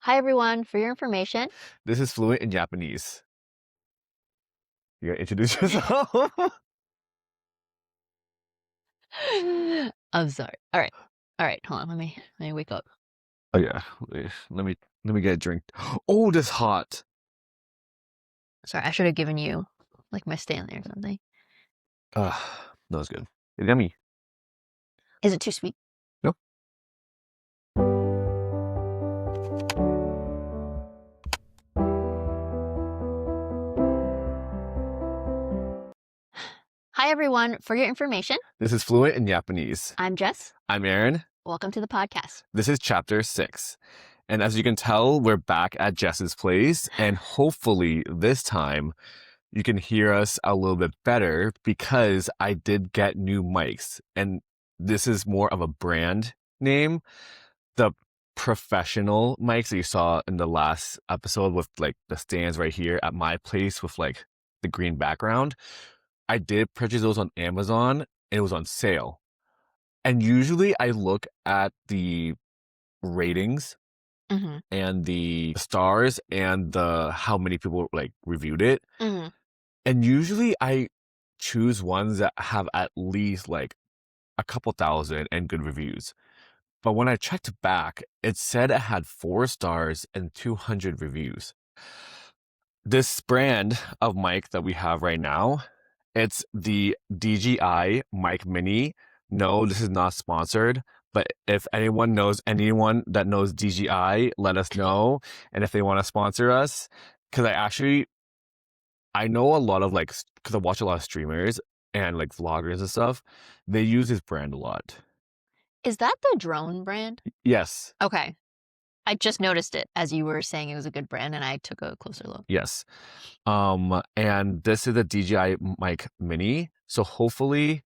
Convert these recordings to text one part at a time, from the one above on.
Hi, everyone. For your information, This is fluent in Japanese. You gotta introduce yourself. I'm sorry. All right. All right. Hold on. Let me wake up. Oh yeah. Wait, let me get a drink. Oh, this hot. Sorry, I should have given you like my Stanley or something. That was good. It's yummy. Is it too sweet? No. Hi, everyone. For your information, This is fluent in Japanese. I'm Jess. I'm Aaron. Welcome to the podcast. This is chapter 6. And as you can tell, we're back at Jess's place. And hopefully this time you can hear us a little bit better because I did get new mics. And this is more of a brand name. The professional mics that you saw in the last episode with like the stands right here at my place with like the green background. I did purchase those on Amazon and it was on sale. And usually I look at the ratings Mm-hmm. and the stars and the how many people like reviewed it. Mm-hmm. And usually I choose ones that have at least like a couple thousand and good reviews. But when I checked back, it said it had 4 stars and 200 reviews. This brand of mic that we have right now, it's the DJI Mic Mini. No, this is not sponsored. But if anyone that knows DJI, let us know. And if they want to sponsor us, because I know a lot of like, because I watch a lot of streamers and like vloggers and stuff, they use this brand a lot. Is that the drone brand? Yes. Okay. I just noticed it as you were saying it was a good brand, and I took a closer look. Yes. And this is the DJI Mic Mini. So hopefully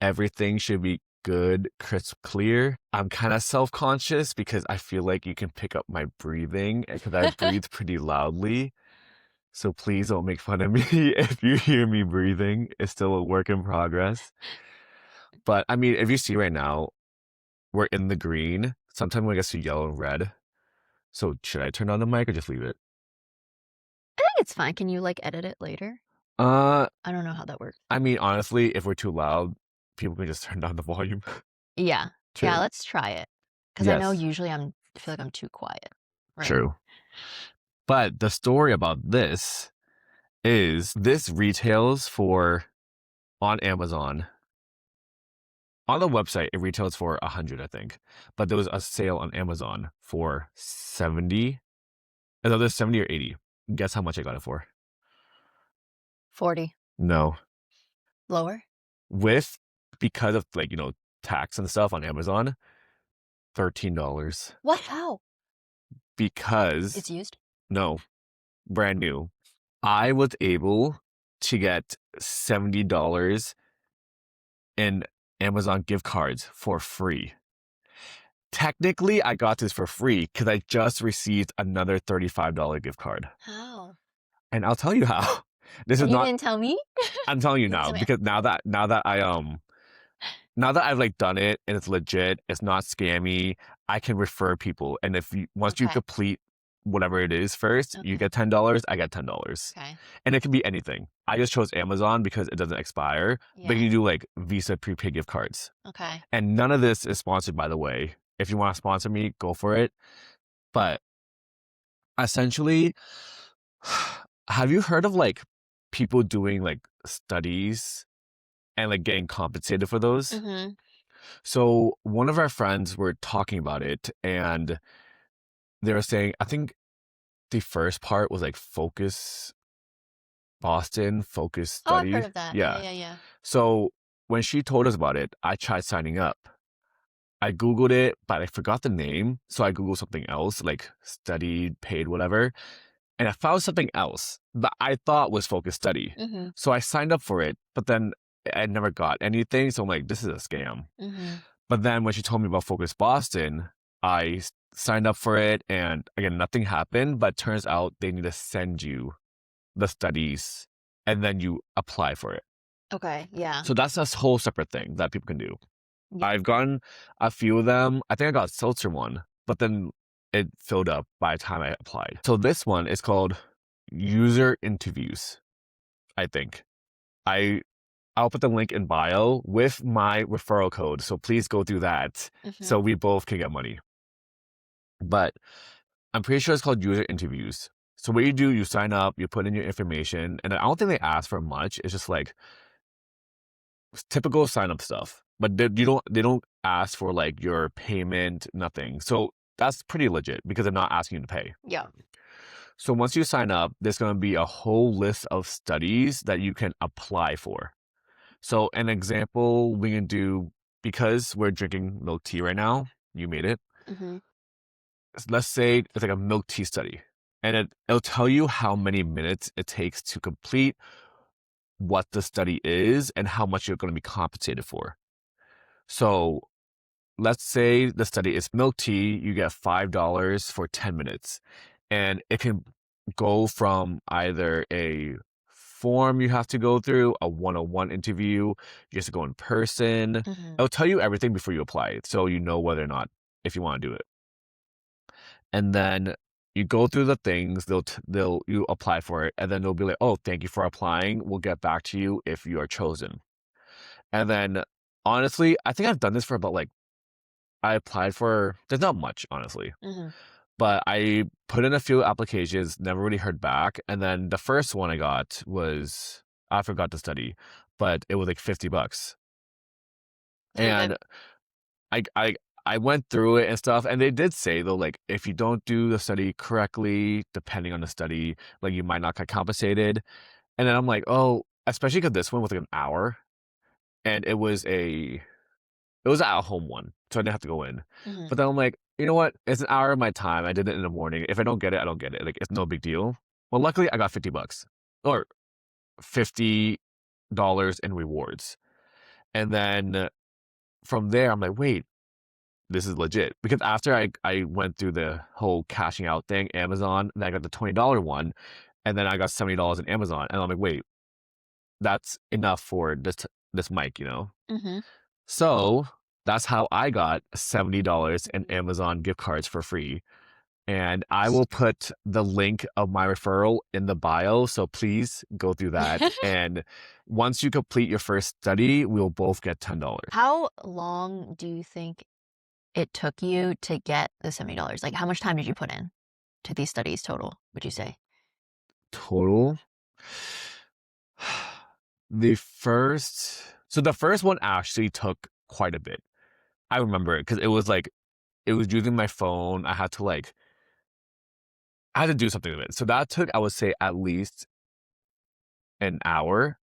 everything should be good, crisp, clear. I'm kind of self-conscious because I feel like you can pick up my breathing because I breathe pretty loudly. So please don't make fun of me if you hear me breathing. It's still a work in progress. But I mean, if you see right now, we're in the green. Sometimes when it gets to yellow and red. So should I turn on the mic or just leave it? I think it's fine. Can you like edit it later? I don't know how that works. mean, honestly, if we're too loud, people can just turn down the volume. Yeah. True. Yeah, let's try it. Because I know Yes. usually I feel like I'm too quiet. Right? True. But the story about this is this retails for on Amazon. On the website, it retails for 100, I think. But there was a sale on Amazon for 70. Either 70 or 80. Guess how much I got it for? 40. No. Lower? Because of like, tax and stuff on Amazon, $13. What? How? Because It's used? no, brand new. I was able to get $70 in Amazon gift cards for free. Technically, I got this for free because I just received another $35 gift card. How? And I'll tell you how. This And is you not. didn't tell me? I'm telling you You didn't now tell me. because now that I've like done it and it's legit, it's not scammy. I can refer people, and once you Okay. complete whatever it is first, you get $10. I get $10. Okay. And it can be anything. I just chose Amazon because it doesn't expire, but you Yeah. do like Visa prepaid gift cards. Okay. And none of this is sponsored, by the way. If you want to sponsor me, go for it. But essentially, have you heard of like people doing like studies and like getting compensated for those? Mm-hmm. So one of our friends were talking about it and they were saying, I think the first part was like focus Oh, I've studies. heard of that. Yeah. So when she told us about it, I tried signing up. I Googled it, but I forgot the name. So I Googled something else, like studied, paid, whatever. And I found something else that I thought was focus study. Mm-hmm. So I signed up for it, but then I never got anything. So I'm like, this is a scam. Mm-hmm. But then when she told me about Focus Boston, I signed up for it. And again, nothing happened. But turns out they need to send you the studies and then you apply for it. Okay. Yeah. So that's a whole separate thing that people can do. Yeah. I've gotten a few of them. I think I got a seltzer one, but then it filled up by the time I applied. So this one is called user interviews, I think. I'll put the link in bio with my referral code. So please go through that Mhm. so we both can get money. But I'm pretty sure it's called user interviews. So what you do, you sign up, you put in your information, and I don't think they ask for much. It's just like typical sign up stuff. But they don't ask for like your payment, nothing. So that's pretty legit because they're not asking you to pay. Yeah. So once you sign up, there's going to be a whole list of studies that you can apply for. So an example we can do, because we're drinking milk tea right now, you made it. Mhm. Let's say it's like a milk tea study, and it'll tell you how many minutes it takes to complete what the study is and how much you're going to be compensated for. So let's say the study is milk tea, you get $5 for 10 minutes. And it can go from either a form you have to go through, a one-on-one interview, you have to go in person. Mhm. It'll tell you everything before you apply, so you know whether or not if you want to do it. And then you go through the things, you apply for it, and then they'll be like, "Oh, thank you for applying. We'll get back to you if you are chosen." And then honestly, I think I've done this for about like I applied for there's not much, honestly. Mhm. But I put in a few applications, never really heard back. And then the first one I got was I forgot to study, but it was like $50. Okay. And I I I went through it and stuff, and they did say though, like if you don't do the study correctly, depending on the study, like you might not get compensated. And then I'm like, oh, especially because this one was like an hour, and it was an at-home one, so I didn't have to go in. Mhm. But then I'm like, you know what? It's an hour of my time. I did it in the morning. If I don't get it, I don't get it. Like, it's no big deal. Well, luckily, I got $50 or $50 in rewards. And then from there, I'm like, wait, this is legit. Because after I went through the whole cashing out thing, Amazon, then I got the $20 one, and then I got $70 in Amazon. And I'm like, wait, that's enough for this mic, you know? Mhm. So that's how I got $70 in Amazon gift cards for free. And I will put the link of my referral in the bio. So please go through that. And once you complete your first study, we'll both get $10. How long do you think it took you to get the $70? Like, how much time did you put in to these studies total, would you say? Total. The first one actually took quite a bit. I remember it because it was like, it was using my phone. I had to do something with it. So that took, I would say, at least an hour.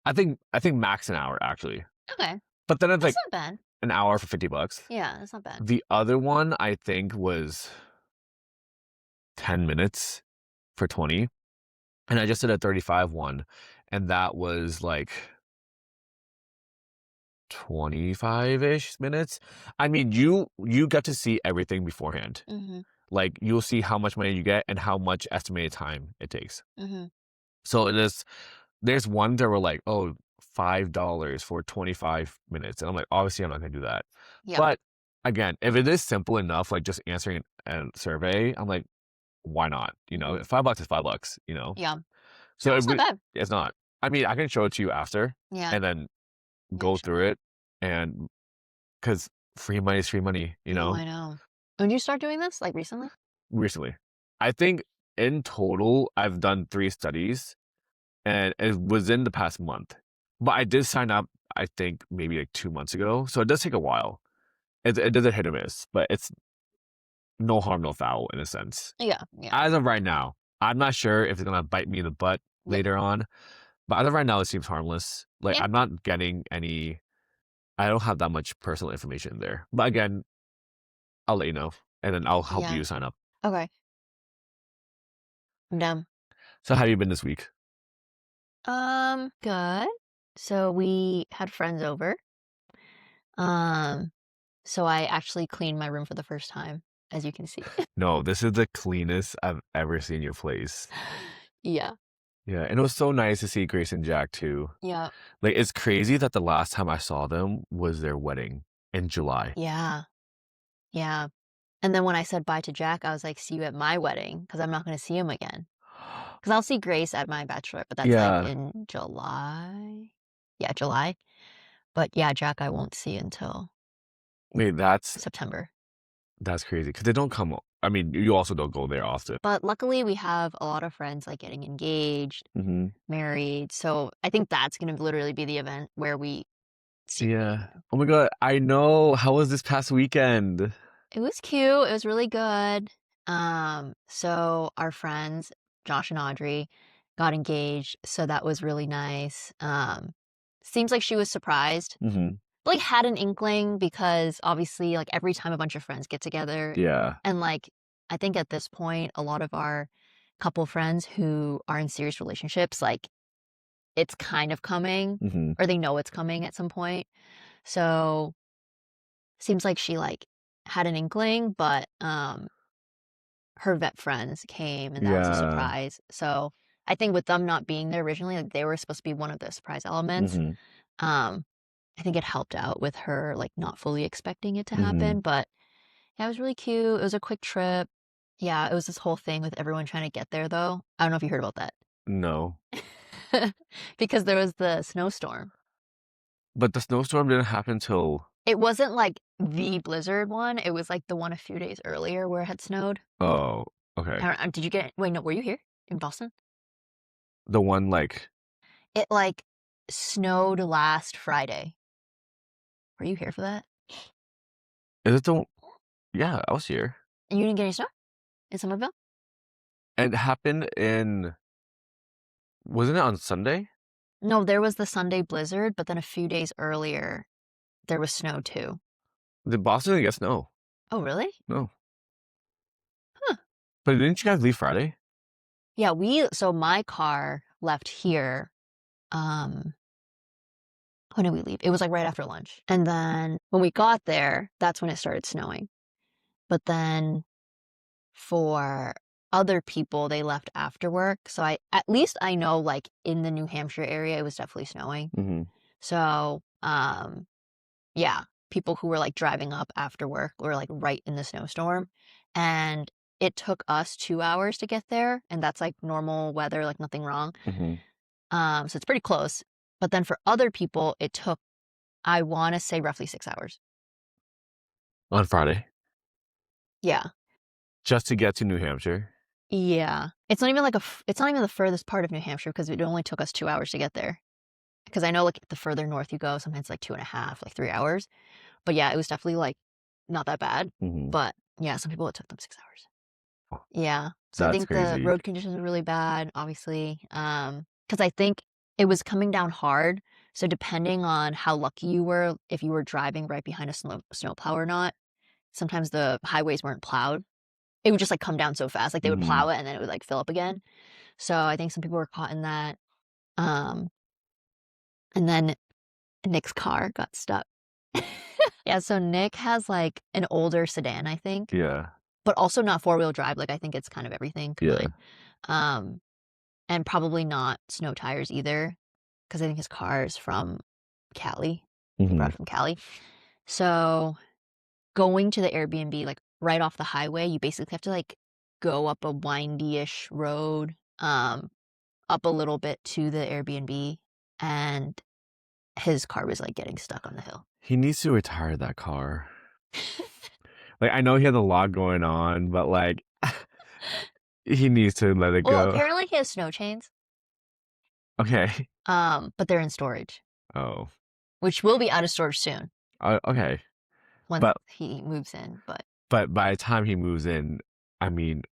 I think max an hour actually. Okay. But then it's That's like not bad. an hour for $50. Yeah, that's not bad. The other one I think was 10 minutes for 20. And I just did a 35 one, and that was like 25-ish minutes. I mean, you get to see everything beforehand. Mhm. Like you'll see how much money you get and how much estimated time it takes. Mhm. So there's ones that were like, oh, $5 for 25 minutes. And I'm like, obviously I'm not gonna do that. Yeah. But again, if it is simple enough, like just answering a survey, I'm like, why not? You know, Mhm. $5 is $5, you know? Yeah. So That's not bad. it's not. I mean, I can show it to you after Yeah. and then Yeah, go sure. through it, and because free money is free money, you No, know, I know. When did you start doing this? Like, recently? recently. I think in total, I've done 3 studies, and it was in the past month. But I did sign up, I think, maybe like 2 months ago, so it does take a while. It does a hit or miss, but it's no harm, no foul in a sense. Yeah, yeah. As of right now, I'm not sure if it's gonna bite me in the butt Yeah. later on, but as of right now, it seems harmless. Like, Yeah. I'm not getting any I don't have that much personal information in there. But again, I'll let you know, and then I'll help Yeah. you sign up. Okay. I'm down. So how have you been this week? Good. So we had friends over. Um, so I actually cleaned my room for the first time, as you can see. No, this is the cleanest I've ever seen your place. Yeah. Yeah, and it was so nice to see Grace and Jack too. Yeah. Like, it's crazy that the last time I saw them was their wedding in July. Yeah. Yeah. And then when I said bye to Jack, I was like, "See you at my wedding," because 'cause I'm not gonna see him again. Because 'Cause I'll see Grace at my bachelorette, but that's, like, Yeah. in July? Yeah, July. But, yeah, Jack I won't see until Wait, September. that's crazy because they don't come I mean, you also don't go there often. But luckily, we have a lot of friends, like, getting engaged, Mhm. married, so I think that's gonna literally be the event where we see each Yeah. other. Oh my god, I know. How was this past weekend? It was cute, it was really good. So our friends, Josh and Audrey, got engaged, so that was really nice. Seems like she was surprised, Mhm. like, had an inkling because obviously, like, every time a bunch of friends get together Yeah. and, like, I think at this point, a lot of our couple friends who are in serious relationships, like, it's kind of coming Mhm. or they know it's coming at some point. So, seems like she, like, had an inkling, but, her vet friends came, and that was a Yeah. surprise. So, I think with them not being there originally, like, they were supposed to be one of the surprise elements. Mhm. Um, I think it helped out with her, like, not fully expecting it to Mhm. happen, but yeah, it was really cute. It was a quick trip. Yeah, it was this whole thing with everyone trying to get there, though. I don't know if you heard about that. No. Because there was the snowstorm. But the snowstorm didn't happen till It wasn't, like, the blizzard one, it was, like, the one a few days earlier where it had snowed. oh, okay. Did you get wait, no, were you here in Boston? The one, like It, like, snowed last Friday. Were you here for that? is it the yeah, I was here. And you didn't get any snow in Somerville? It happened in wasn't it on Sunday? No, there was the Sunday blizzard, but then a few days earlier, there was snow too. Did Boston get snow? Oh, really? No. Huh. But didn't you guys leave Friday? Yeah, so my car left here, um, when did we leave? It was, like, right after lunch, and then when we got there, that's when it started snowing. But then for other people, they left after work, so at least I know, like, in the New Hampshire area, it was definitely snowing. Mhm. So, yeah, people who were, like, driving up after work were, like, right in the snowstorm, and it took us 2 hours to get there, and that's, like, normal weather, like, nothing wrong. Mhm. So it's pretty close, but then for other people, it took, I wanna say, roughly 6 hours. On Friday? Yeah. Just to get to New Hampshire? Yeah. It's not even like it's not even the furthest part of New Hampshire because it only took us 2 hours to get there. Because I know, like, the further north you go, sometimes, like, 2.5, like, 3 hours. But, yeah, it was definitely, like, not that bad. Mhm. But, yeah, some people, it took them 6 hours. Oh, Yeah. So I that's think the crazy. road conditions were really bad, obviously, because I think it was coming down hard, so depending on how lucky you were, if you were driving right behind a snowplow or not, sometimes the highways weren't plowed. It would just, like, come down so fast, like, they would Mhm. plow it and then it would, like, fill up again. So I think some people were caught in that, um, and then Nick's car got stuck. Yeah, so Nick has, like, an older sedan, I think, Yeah. but also not four-wheel drive, like, I think it's kind of everything Yeah. combined. Um, and probably not snow tires either, because I think his car is from Cali. He brought Mhm. it from Cali. So, going to the Airbnb, like, right off the highway, you basically have to, like, go up a windy-ish road, up a little bit to the Airbnb, and his car was, like, getting stuck on the hill. He needs to retire that car. Like, I know he has a lot going on, but, like, he needs to let it Well, go. apparently he has snow chains, Okay. but they're in storage, Oh. which will be out of storage soon Okay. once But he moves in, but by the time he moves in, I mean,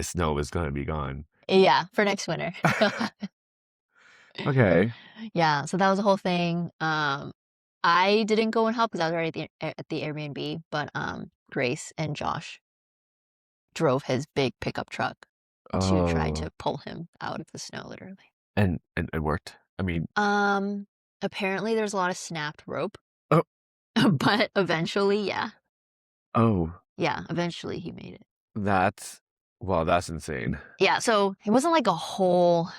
snow is gonna be gone. yeah, for next winter. Okay. Yeah, so that was the whole thing. I didn't go and help because I was already at the Airbnb, but, Grace and Josh drove his big pickup truck to try Oh. to pull him out of the snow, literally. And it worked? I mean Um, Apparently there's a lot of snapped rope, oh, but eventually, yeah. oh, Yeah, eventually he made it. that's well, that's insane. Yeah, so it wasn't like a whole,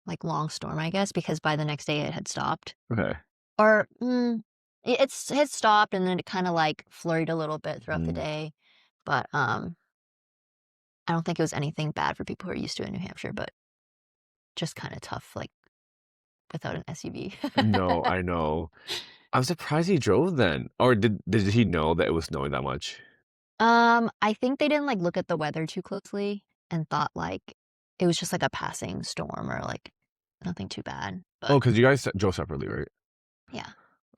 like, long storm, I guess, because by the next day it had stopped. Okay. Or, it had stopped and then it kinda, like, flurried a little bit throughout the Mm. day. But I don't think it was anything bad for people who are used to it in New Hampshire, but just kind of tough, like without an SUV. No, I know. I'm surprised he drove then. Or did he know that it was snowing that much? I think they didn't like look at the weather too closely and thought like it was just like a passing storm or like nothing too bad. Oh, But because you guys drove separately, right? yeah,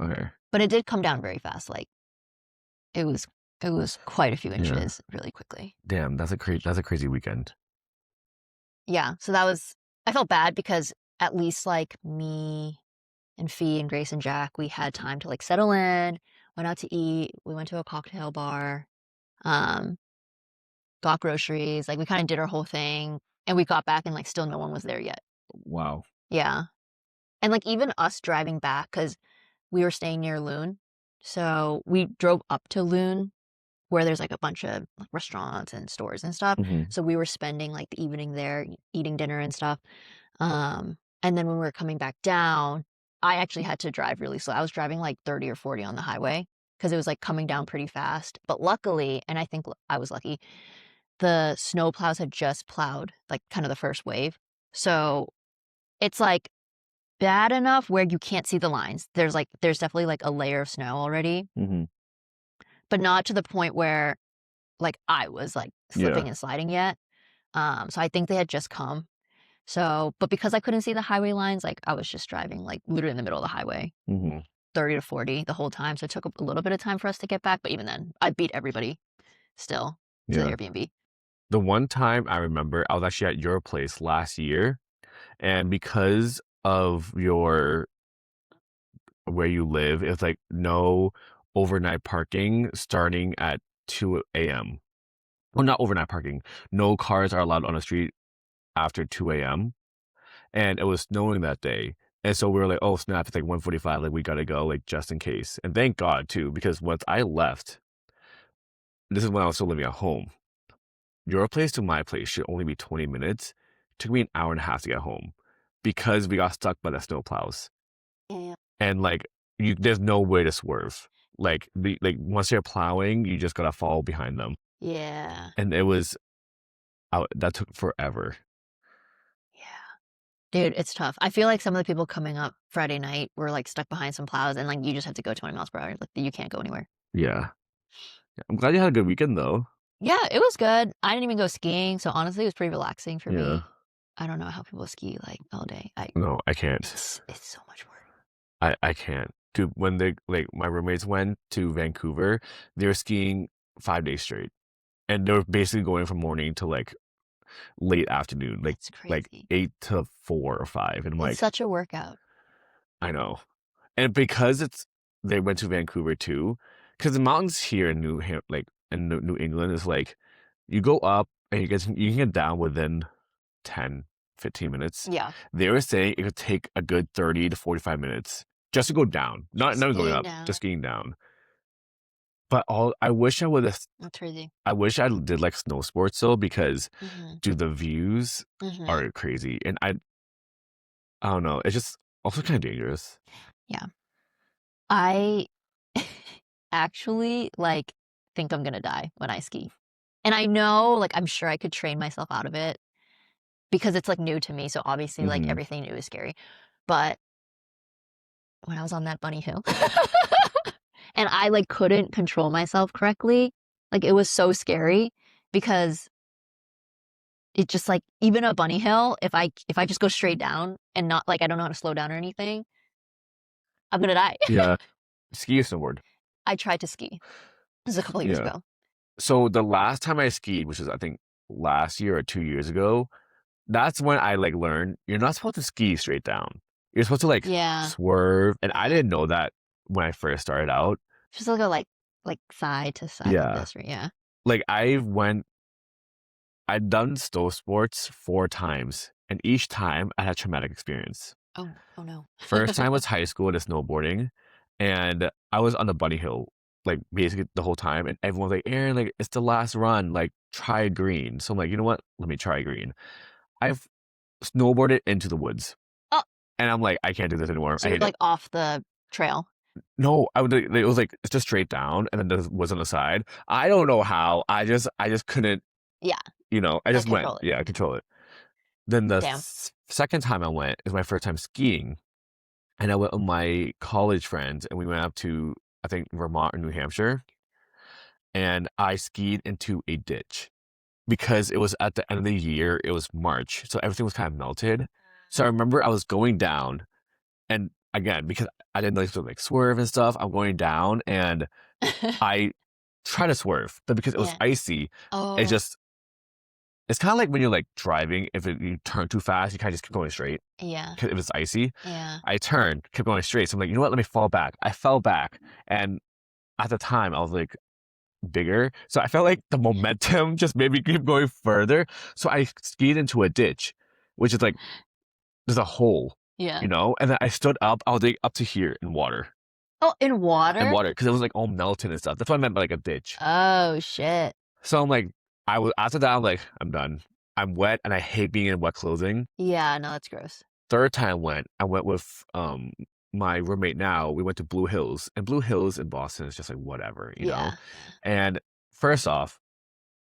Okay. but it did come down very fast. Like it was it was quite a few Yeah. inches really quickly. Damn, that's a crazy weekend. Yeah, so that was I felt bad because at least like me and Fee and Grace and Jack, we had time to like settle in, went out to eat, we went to a cocktail bar, um, got groceries, like we kind of did our whole thing, and we got back and like still no one was there yet. Wow. Yeah. And like even us driving back, because we were staying near Loon. So we drove up to Loon where there's like a bunch of like restaurants and stores and stuff. Hmm. So we were spending like the evening there eating dinner and stuff. And then when we were coming back down, I actually had to drive really slow. I was driving like 30 or 40 on the highway because it was like coming down pretty fast. But luckily, and I think I was lucky, the snow plows had just plowed like kind of the first wave. So it's like bad enough where you can't see the lines. There's definitely like a layer of snow already, Hmm. but not to the point where like I was like Yeah. slipping and sliding yet. So I think they had just come. So, but because I couldn't see the highway lines, like I was just driving like literally in the middle of the highway, Hmm. 30 to 40 the whole time. So it took a little bit of time for us to get back, but even then, I beat everybody still to the Yeah. Airbnb. The one time I remember, I was actually at your place last year, and because of your where you live, it's like no overnight parking starting at 2 a.m. Well, not overnight parking. No cars are allowed on the street after 2 a.m. And it was snowing that day. And so we were like, oh snap, it's like 1:45, like we gotta go, like just in case. And thank God too, because once I left, this is when I was still living at home. Your place to my place should only be 20 minutes. Took me an hour and a half to get home because we got stuck by the snow plows. Yeah. And like there's no way to swerve. Like once they're plowing, you just gotta fall behind them. Yeah. And it was that took forever. Yeah. Dude, it's tough. I feel like some of the people coming up Friday night were like stuck behind some plows and like you just have to go 20 miles per hour. Like you can't go anywhere. Yeah. I'm glad you had a good weekend though. Yeah, it was good. I didn't even go skiing, so honestly, it was pretty relaxing for Yeah. me. I don't know how people ski like all day. No, I can't. It's so much work. I can't. Dude, when they like my roommates went to Vancouver, they were skiing 5 days straight. And they were basically going from morning to like late afternoon, That's like crazy. 8 to 4 or 5. And I'm It's like, such a workout. I know. And because they went to Vancouver too, because the mountains here in New England is like you go up and you can get down within 10, 15 minutes. Yeah. They were saying it could take a good 30 to 45 minutes just to go down. Not Just even going getting up, down. just getting down. But I wish I would have That's crazy. I wish I did like snow sports though, because Mm-hmm. dude, the views Mm-hmm. are crazy. And I don't know, it's just also kind of dangerous. Yeah. I actually like think I'm gonna die when I ski. And I know, like, I'm sure I could train myself out of it because it's like new to me. So obviously, like, Hmm. everything new is scary. But when I was on that bunny hill and I like couldn't control myself correctly, like, it was so scary because it just like even a bunny hill, if I just go straight down and not like I don't know how to slow down or anything, I'm gonna die. Yeah, ski or snowboard. I tried to ski. This was a couple of years Yeah. ago. So the last time I skied, which is I think last year or 2 years ago, that's when I like learned you're not supposed to ski straight down. You're supposed to like Yeah. swerve, and I didn't know that when I first started out. Just go like side to side like Yeah, this, right? Yeah. like I'd done snow sports 4 times, and each time I had traumatic experience. Oh no. First time was high school and snowboarding, and I was on the bunny hill like basically the whole time, and everyone's like, "Aaron, like it's the last run, like try green." So I'm like, you know what? Let me try green. I've snowboarded into the woods, Oh, and I'm like, I can't do this anymore. so I you're hate it. like off the trail. No, it was like it's just straight down, and then there was on the side. I don't know how. I just couldn't. Yeah, I like just went. control it. Yeah, I control it. Then the Damn. second time I went is my first time skiing, and I went with my college friends, and we went up to I think Vermont or New Hampshire, and I skied into a ditch because it was at the end of the year. It was March, so everything was kind of melted. So I remember I was going down, and again because I didn't like to like swerve and stuff, I'm going down, and I try to swerve, but because it was Yeah. icy, it Oh, just it's kind of like when you're like driving. If you turn too fast, you kind of just keep going straight. yeah, Because if it's icy, yeah. I turned, kept going straight. So I'm like, you know what? Let me fall back. I fell back, and at the time, I was like bigger, so I felt like the momentum just made me keep going further. So I skied into a ditch, which is like there's a hole, Yeah. and then I stood up. I was like up to here in water, Oh, in water? because it was like all melted and stuff. That's what I meant by like a ditch. Oh, shit. So I'm like, I was after that. I'm like, I'm done. I'm wet, and I hate being in wet clothing. Yeah, no, that's gross. Third time I went with my roommate now. We went to Blue Hills, and Blue Hills in Boston is just like whatever. Yeah, yeah. And first off,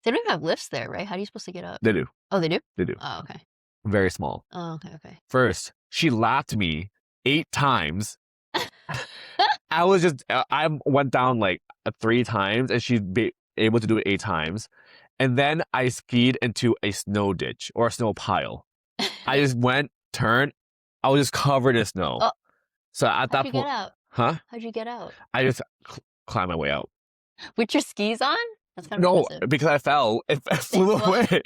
They don't even have lifts there, right? How are you supposed to get up? they do, Oh, they do? they do, Oh, okay. very small. Oh, okay, okay. First, she lapped me 8 times. I went down like 3 times, and she'd be able to do it 8 times. And then I skied into a snow ditch or a snow pile. I just went, turned, I was just covered in snow. Oh, So at how'd that you get point, out? huh? How'd you get out? I just climbed my way out. With your skis on? That's kind of No, impressive. because I fell. It flew away.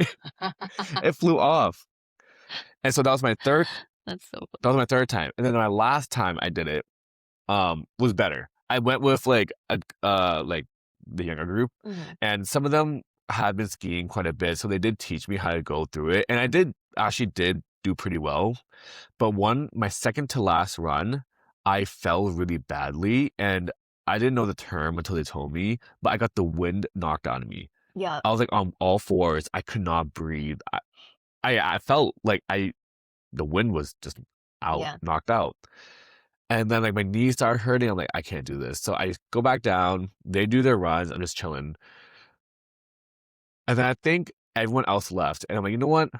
It flew off. And so that was my third. That's so That was my third time. And then my last time I did it, was better. I went with like like the younger group, funny. and some of them had been skiing quite a bit, so they did teach me how to go through it, and I actually did do pretty well. But my second to last run, I fell really badly, and I didn't know the term until they told me, but I got the wind knocked out of me. Yeah. I was like on all fours. I could not breathe. I felt like the wind was just out, Yeah. knocked out. And then like my knees started hurting. I'm like, I can't do this. So I go back down. They do their runs. I'm just chilling. And then I think everyone else left. And I'm like, you know what?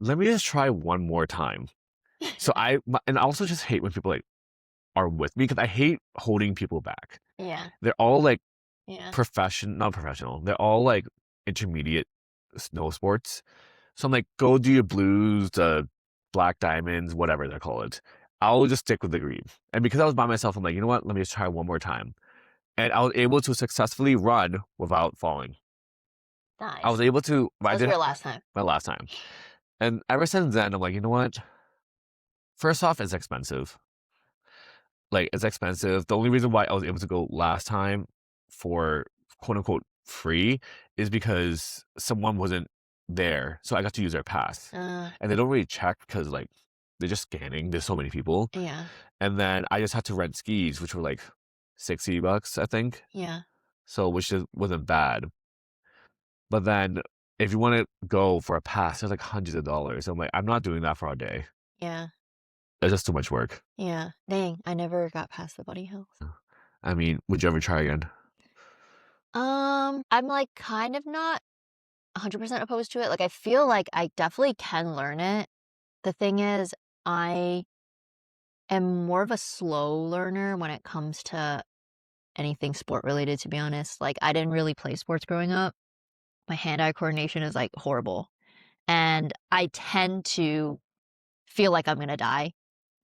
Let me just try one more time. So and I also just hate when people like are with me, because I hate holding people back. Yeah. They're all like Yeah. not professional. They're all like intermediate snow sports. So I'm like, go do your blues, the black diamonds, whatever they're called. I'll just stick with the green. And because I was by myself, I'm like, you know what? Let me just try one more time. And I was able to successfully run without falling. Nice. I was able to. That was your last time. My last time. And ever since then, I'm like, you know what? First off, it's expensive. Like, it's expensive. The only reason why I was able to go last time for quote unquote free is because someone wasn't there. So I got to use their pass. And they don't really check because, like, they're just scanning. There's so many people. Yeah. And then I just had to rent skis, which were like $60, I think. Yeah. So, which wasn't bad. But then if you want to go for a pass, there's like hundreds of dollars. I'm like, I'm not doing that for a day. Yeah. It's just too much work. Yeah. Dang, I never got past the bunny hills. I mean, would you ever try again? I'm like kind of not 100% opposed to it. Like I feel like I definitely can learn it. The thing is, I am more of a slow learner when it comes to anything sport related, to be honest. Like I didn't really play sports growing up. My hand-eye coordination is like horrible. And I tend to feel like I'm gonna die,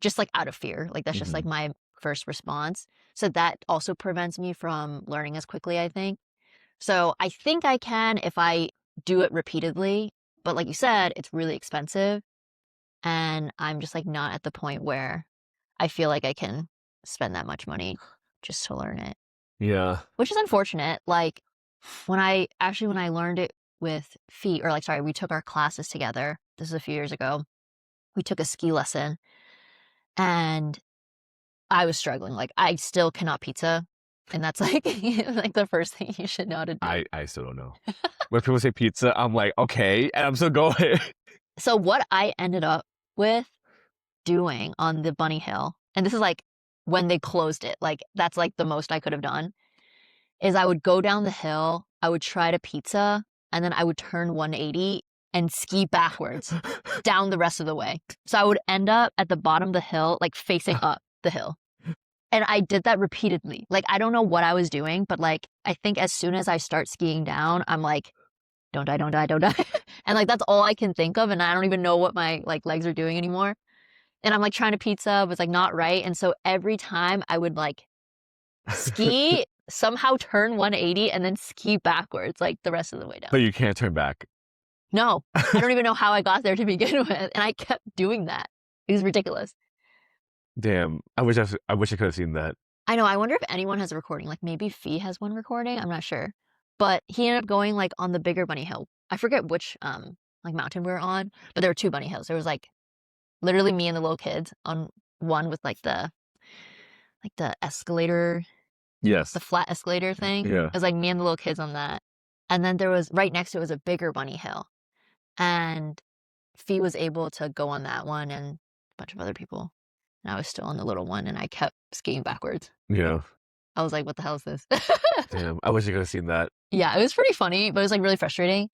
just like out of fear. Like that's just like my first response. So that also prevents me from learning as quickly, I think. So I think I can if I do it repeatedly. But like you said, it's really expensive. And I'm just like not at the point where I feel like I can spend that much money just to learn it. Yeah. Which is unfortunate. Like when I learned it with feet, or like, sorry, we took our classes together. This is a few years ago. We took a ski lesson and I was struggling. Like I still cannot pizza. And that's like, like the first thing you should know how to do. I still don't know. When people say pizza, I'm like, okay. And I'm still going. So what I ended up with doing on the bunny hill, and this is like when they closed it. Like, that's like the most I could have done. Is I would go down the hill, I would try to pizza, and then I would turn 180 and ski backwards down the rest of the way. So I would end up at the bottom of the hill, like facing up the hill. And I did that repeatedly. Like, I don't know what I was doing, but like, I think as soon as I start skiing down, I'm like, don't die, don't die, don't die. And like, that's all I can think of. And I don't even know what my like legs are doing anymore. And I'm like trying to pizza, was like not right. And so every time I would like ski, somehow turn 180 and then ski backwards like the rest of the way down. But you can't turn back. No, I don't even know how I got there to begin with. And I kept doing that. It was ridiculous. Damn. I wish I could have seen that. I know. I wonder if anyone has a recording. Like maybe Fee has one recording. I'm not sure. But he ended up going like on the bigger bunny hill. I forget which like mountain we were on, but there were 2 bunny hills. There was like literally me and the little kids on one with like the escalator, Yes. the flat escalator thing. Yeah. It was like me and the little kids on that. And then there was right next to it was a bigger bunny hill. And Fee was able to go on that one and a bunch of other people. And I was still on the little one and I kept skiing backwards. Yeah. I was like, what the hell is this? Damn. I wish I could have seen that. Yeah, it was pretty funny, but it was like really frustrating.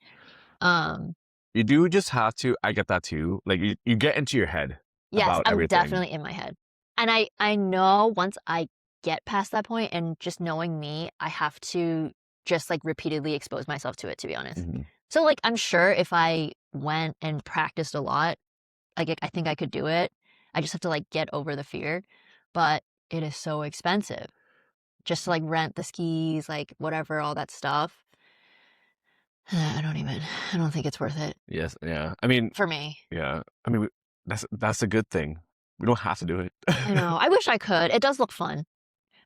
You do just have to, I get that too. Like you get into your head Yes, about I'm everything. definitely in my head. And I know once I get past that point and just knowing me, I have to just like repeatedly expose myself to it, to be honest. Mhm. So like, I'm sure if I went and practiced a lot, like I think I could do it. I just have to like get over the fear, but it is so expensive just to like rent the skis, like whatever, all that stuff. I don't think it's worth it Yes. Yeah. I mean, for me. yeah. I mean, that's a good thing. We don't have to do it. I know. I wish I could. It does look fun,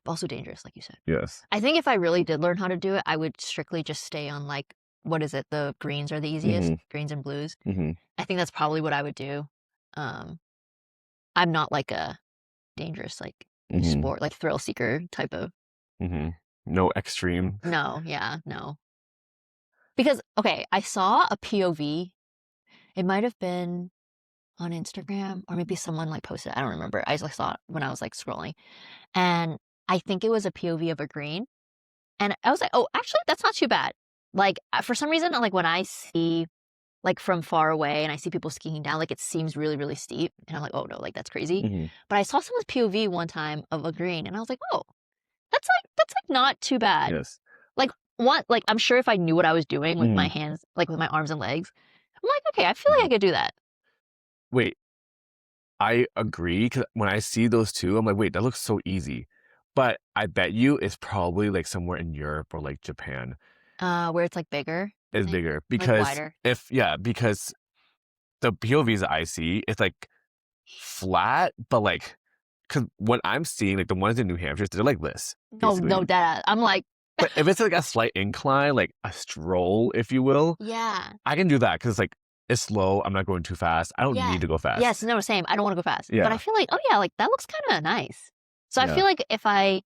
but also dangerous, like you said. Yes. I think if I really did learn how to do it, I would strictly just stay on like, what is it? The greens are the easiest, greens and blues. I think that's probably what I would do. I'm not like a dangerous like sport, like thrill seeker type of. No extreme. No, yeah, no. Because, okay, I saw a POV. It might have been on Instagram or maybe someone like posted it. I don't remember. I just saw it when I was like scrolling. And I think it was a POV of a green. And I was like, oh, actually, that's not too bad. Like, for some reason, like when I see like from far away and I see people skiing down, like it seems really, really steep. And I'm like, oh no, like that's crazy. But I saw someone's POV one time of a green and I was like, oh, that's like not too bad. Yes. Like I'm sure if I knew what I was doing with my hands, like with my arms and legs, I'm like, okay, I feel like I could do that. Wait, I agree, because when I see those two, I'm like, wait, that looks so easy. But I bet you it's probably like somewhere in Europe or like Japan. Where it's like bigger. It's bigger like because wider. because the POVs that I see, it's like flat, but like, because what I'm seeing, like the ones in New Hampshire, they're like this. No, Dad. I'm like, But if it's like a slight incline, like a stroll, if you will, yeah, I can do that because like it's slow. I'm not going too fast. I don't need to go fast. yes, no, same. I don't want to go fast. Yeah. But I feel like, oh yeah, like that looks kind of nice. So I Yeah. feel like if I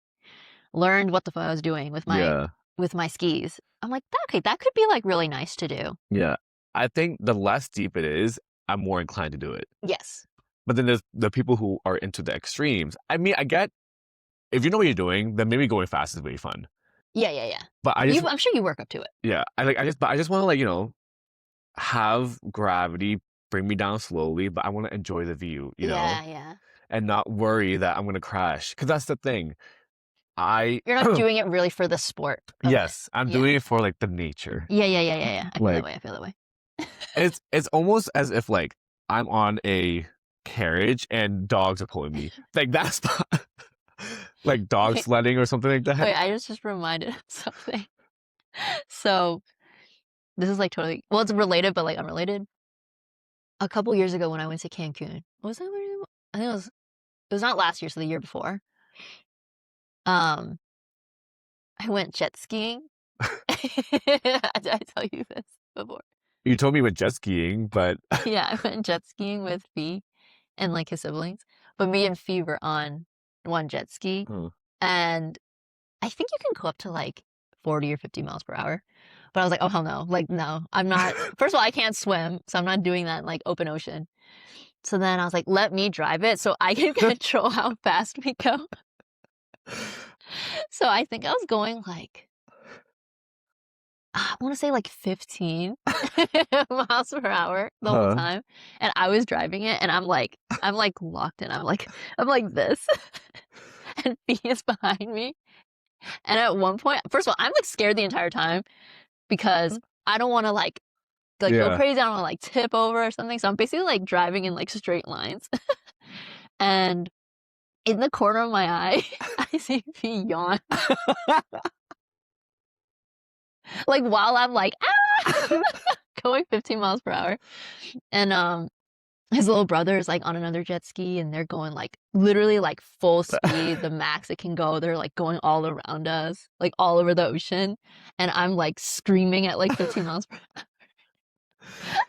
learned what the fuck I was doing with my skis, I'm like, okay, that could be like really nice to do. Yeah. I think the less deep it is, I'm more inclined to do it. Yes. But then there's the people who are into the extremes. I mean, I get, if you know what you're doing, then maybe going fast is really fun. Yeah. But I'm sure you work up to it. Yeah. I just want to like, have gravity bring me down slowly, but I want to enjoy the view, you know? Yeah. And not worry that I'm going to crash. Because that's the thing. You're not doing it really for the sport. Yes. I'm doing it for like the nature. Yeah. I feel that way. It's almost as if like I'm on a carriage and dogs are pulling me. Like that's like dog sledding or something like that. Wait, I just reminded of something. So this is like totally, well, it's related, but like unrelated. A couple years ago when I went to Cancun, was that what I think it was not last year, so the year before. I went jet skiing. Did I tell you this before? You told me with jet skiing, but yeah, I went jet skiing with Fee and like his siblings. But me and Fee were on one jet ski, and I think you can go up to like 40 or 50 miles per hour. But I was like, oh hell no, like no, I'm not. First of all, I can't swim, so I'm not doing that in like open ocean. So then I was like, let me drive it so I can control how fast we go. So I think I was going like, I want to say like 15 miles per hour the whole Huh. time. And I was driving it and I'm like locked in. I'm like this. And B is behind me. And at one point, first of all, I'm like scared the entire time because I don't want to like go Yeah. crazy. I don't want to like tip over or something. So I'm basically like driving in like straight lines. And in the corner of my eye, I see B yawn. Like while I'm like, ah! Going 15 miles per hour. And his little brother is like on another jet ski and they're going like literally like full speed, the max it can go. They're like going all around us, like all over the ocean. And I'm like screaming at like 15 miles per hour.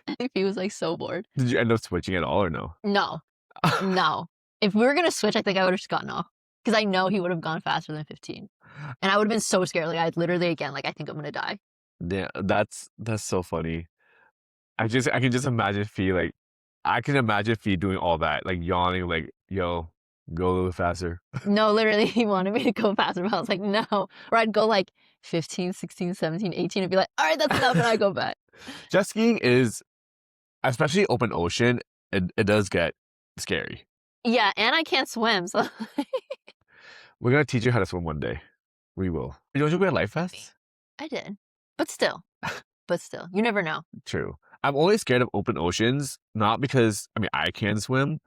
I think he was like so bored. Did you end up switching at all or no? No, no. If we were gonna switch, I think I would have just gotten off. Because I know he would have gone faster than 15. And I would have been so scared. Like I'd literally again, like I think I'm gonna die. Yeah, that's so funny. I can just imagine Fee like I can imagine Fee doing all that, like yawning, like, yo, go a little faster. No, literally, he wanted me to go faster, but I was like, no. Or I'd go like 15, 16, 17, 18 and be like, all right, that's enough, and I go back. Jet skiing is, especially open ocean, it does get scary. Yeah, and I can't swim, so We're gonna teach you how to swim one day. We will. Don't you wear life vests? I did. But still, you never know. True. I'm only scared of open oceans, not because I can swim,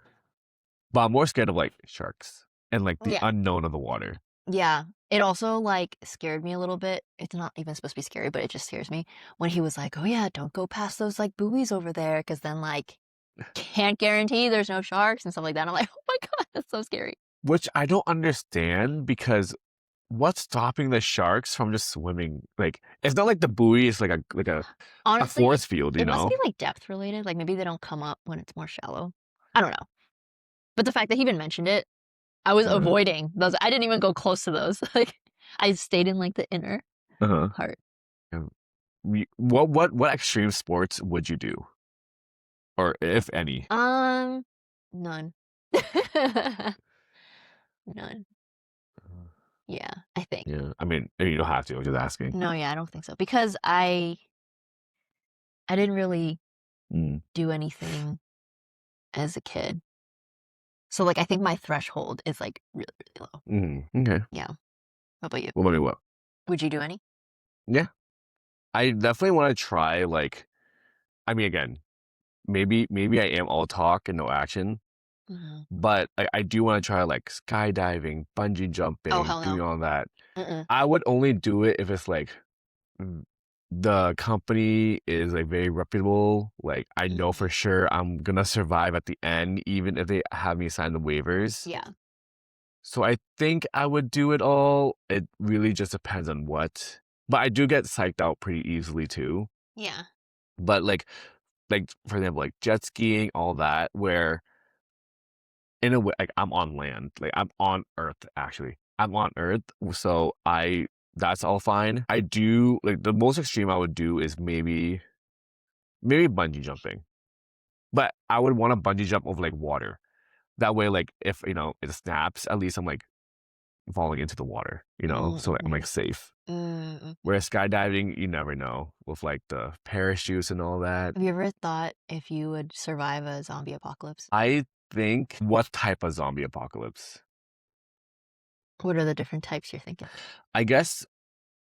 but I'm more scared of like sharks and like the Yeah. unknown of the water. Yeah. It also like scared me a little bit. It's not even supposed to be scary, but it just scares me when he was like, oh yeah, don't go past those like buoys over there because then like can't guarantee there's no sharks and stuff like that. I'm like, oh my God, that's so scary. Which I don't understand because what's stopping the sharks from just swimming? Like it's not like the buoy is like a Honestly, force field, you it must know? be like depth related. Like maybe they don't come up when it's more shallow. I don't know. But the fact that he even mentioned it, I was avoiding those. I didn't even go close to those. Like I stayed in like the inner part. What extreme sports would you do? Or if any? None. None. Yeah, I think. Yeah. You don't have to, I'm just asking. No, yeah, I don't think so. Because I didn't really do anything as a kid. So like I think my threshold is like really, really low. Okay. Yeah. What about you? What about me? What? Would you do any? Yeah. I definitely want to try like again, maybe I am all talk and no action. But I do want to try like skydiving, bungee jumping, Oh, hell no. doing all that. Mm-mm. I would only do it if it's like the company is like very reputable. Like I know for sure I'm gonna survive at the end, even if they have me sign the waivers. Yeah. So I think I would do it all. It really just depends on what. But I do get psyched out pretty easily too. Yeah. But like for example, like jet skiing, all that, where in a way, like I'm on land, like I'm on Earth. Actually, I'm on Earth, so that's all fine. I do like the most extreme I would do is maybe bungee jumping, but I would want to bungee jump over like water. That way, like if it snaps, at least I'm like falling into the water, so like, I'm like safe. Whereas skydiving, you never know with like the parachutes and all that. Have you ever thought if you would survive a zombie apocalypse? I think what type of zombie apocalypse? What are the different types you're thinking? I guess,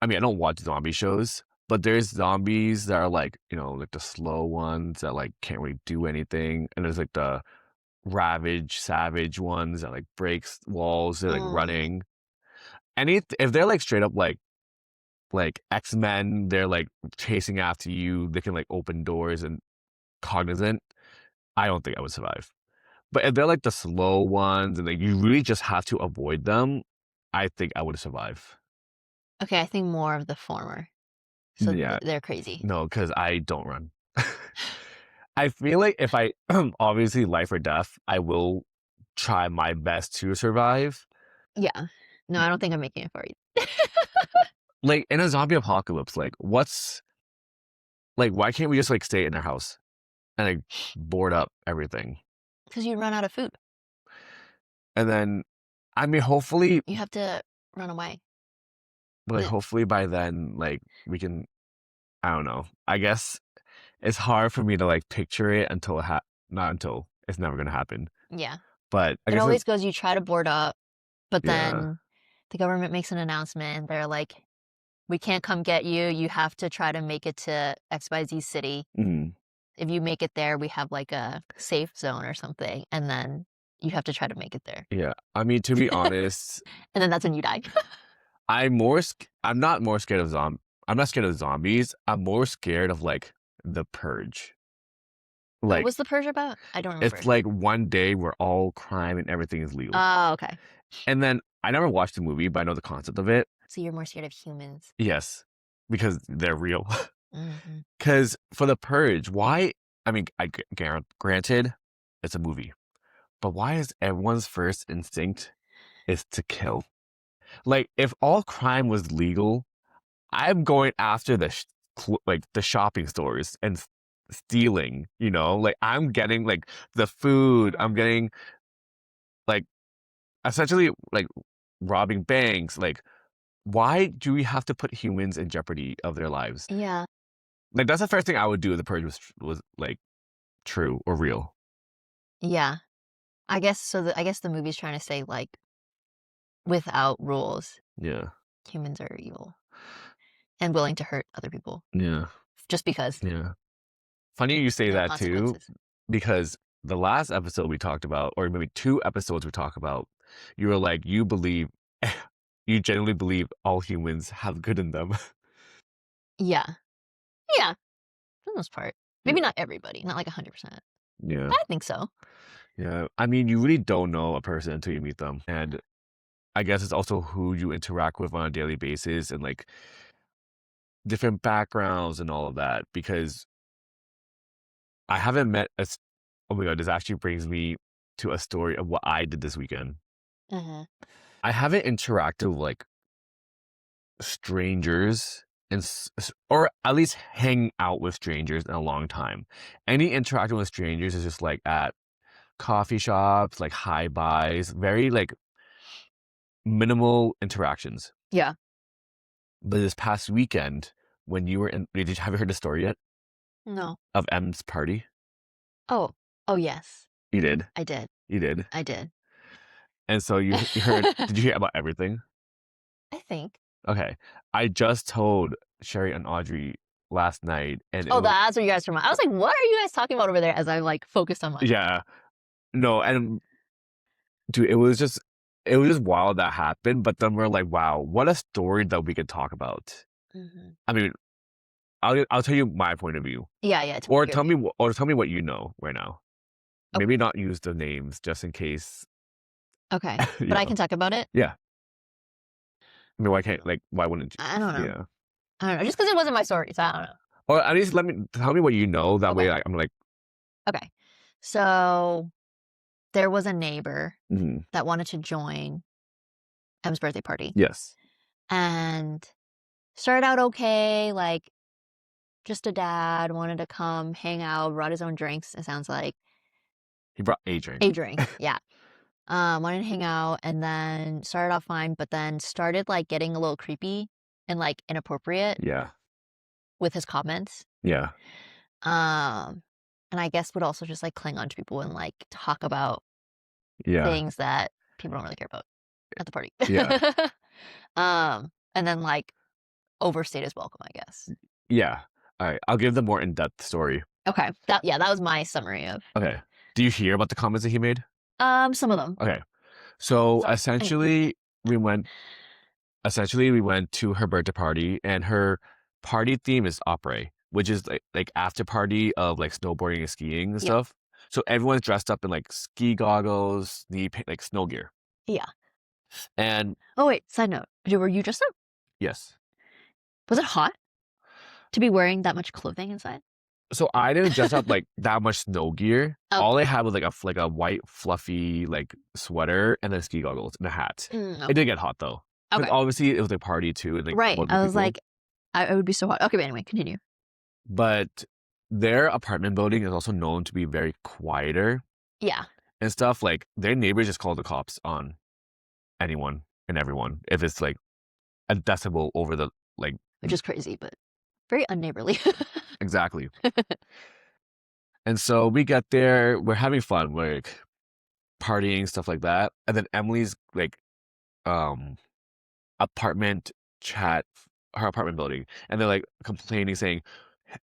I don't watch zombie shows, but there's zombies that are like, like the slow ones that like can't really do anything. And there's like the savage ones that like breaks walls, they're like running. If they're like straight up like X-Men, they're like chasing after you, they can like open doors and cognizant, I don't think I would survive. But if they're like the slow ones and like you really just have to avoid them, I think I would survive. Okay, I think more of the former. So Yeah. they're crazy. No, because I don't run. I feel like if I obviously life or death, I will try my best to survive. Yeah. No, I don't think I'm making it for you. Like in a zombie apocalypse, like why can't we just like stay in our house and like board up everything? Because you run out of food. And then hopefully You have to run away. But like, The- hopefully by then, like we can. I don't know. I guess it's hard for me to like picture it until not until it's never gonna happen. yeah. But I It guess always goes, you try to board up, but yeah. then the government makes an announcement. They're like, we can't come get you. You have to try to make it to XYZ city. Mhm. If you make it there, we have like a safe zone or something. And then you have to try to make it there. Yeah. I mean, to be honest, And then that's when you die. I'm not more scared of I'm not scared of zombies. I'm more scared of like the purge. What Like was the purge about? I don't it's remember. like one day where all crime and everything is legal. Oh, okay. And then I never watched the movie, but I know the concept of it. So you're more scared of humans. Yes. Because they're real. Hmm. Because for the purge, why? I mean, granted, it's a movie, but why is everyone's first instinct is to kill? Like, if all crime was legal, I'm going after like the shopping stores and stealing. You know, like I'm getting like the food. I'm getting like essentially like robbing banks. Like, why do we have to put humans in jeopardy of their lives? Yeah. Like, that's the first thing I would do if the purge was like true or real. Yeah. I guess so. I guess the movie's trying to say, like, without rules, Yeah. humans are evil and willing to hurt other people Yeah. just because. Yeah. Funny you say No that too, consequences. because the last episode we talked about, or maybe 2 episodes we talked about, you were like, you you genuinely believe all humans have good in them. Yeah. Yeah. For the most part. Maybe Yeah. not everybody. Not like 100%. Yeah. I think so. Yeah. I mean, you really don't know a person until you meet them. And I guess it's also who you interact with on a daily basis and like different backgrounds and all of that. Because I haven't met oh my God, this actually brings me to a story of what I did this weekend. Uh-huh. I haven't interacted with like strangers and or at least hang out with strangers in a long time. Any interaction with strangers is just like at coffee shops, like high buys, very like minimal interactions. Yeah. But this past weekend, when you were have you heard the story yet No. of M's party? Oh. Oh, yes. You did. I did. You did. I did. And so you heard, did you hear about everything? I think. Okay. I just told Sherry and Audrey last night and it Oh, was, that's where you guys from. I was like, what are you guys talking about over there as I'm like focused on mine? yeah. No, and dude, it was just wild that happened, but then we're like, wow, what a story that we could talk about. Mm-hmm. I mean, I'll tell you my point of view. Yeah, yeah. Or tell me what you know right now. Okay. Maybe not use the names just in case. Okay. you But I know. can talk about it? Yeah. I mean, why wouldn't you? I don't know. Yeah. I don't know. Just because it wasn't my story, so I don't know. Or at least tell me what you know. That way Okay. I'm like, Okay. So there was a neighbor mhm, that wanted to join M's birthday party. yes. And started out okay, like just a dad, wanted to come hang out, brought his own drinks, it sounds like. He brought a drink. A drink, yeah. Wanted to hang out and then started off fine, but then started like getting a little creepy and like inappropriate Yeah. with his comments. Yeah. And I guess would also just like cling on to people and like talk about Yeah. things that people don't really care about at the party. Yeah. And then like overstayed his welcome, I guess. Yeah. All right. I'll give the more in-depth story. Okay. That was my summary of Okay. Do you hear about the comments that he made? some of them. Okay. So Sorry. essentially we went to her birthday party and her party theme is opera, which is like after party of like snowboarding and skiing and Yep. stuff. So everyone's dressed up in like ski goggles, like snow gear. Yeah. And Oh wait, side note. Were you dressed up? yes. Was it hot to be wearing that much clothing inside? So I didn't dress up like that much snow gear. Oh. All I had was like a white fluffy like sweater and then ski goggles and a hat. It did get hot though. Okay. Because obviously it was a party too. And, like, Right. I was people. like, I would be so hot. Okay, but anyway, continue. But their apartment building is also known to be very quieter Yeah. and stuff. Like their neighbors just call the cops on anyone. and everyone if it's like a decibel over the like. Which is crazy, but very unneighborly. Exactly. And so we get there, we're having fun, we're like partying, stuff like that. And then Emily's like um apartment chat, her apartment building, and they're like complaining, saying,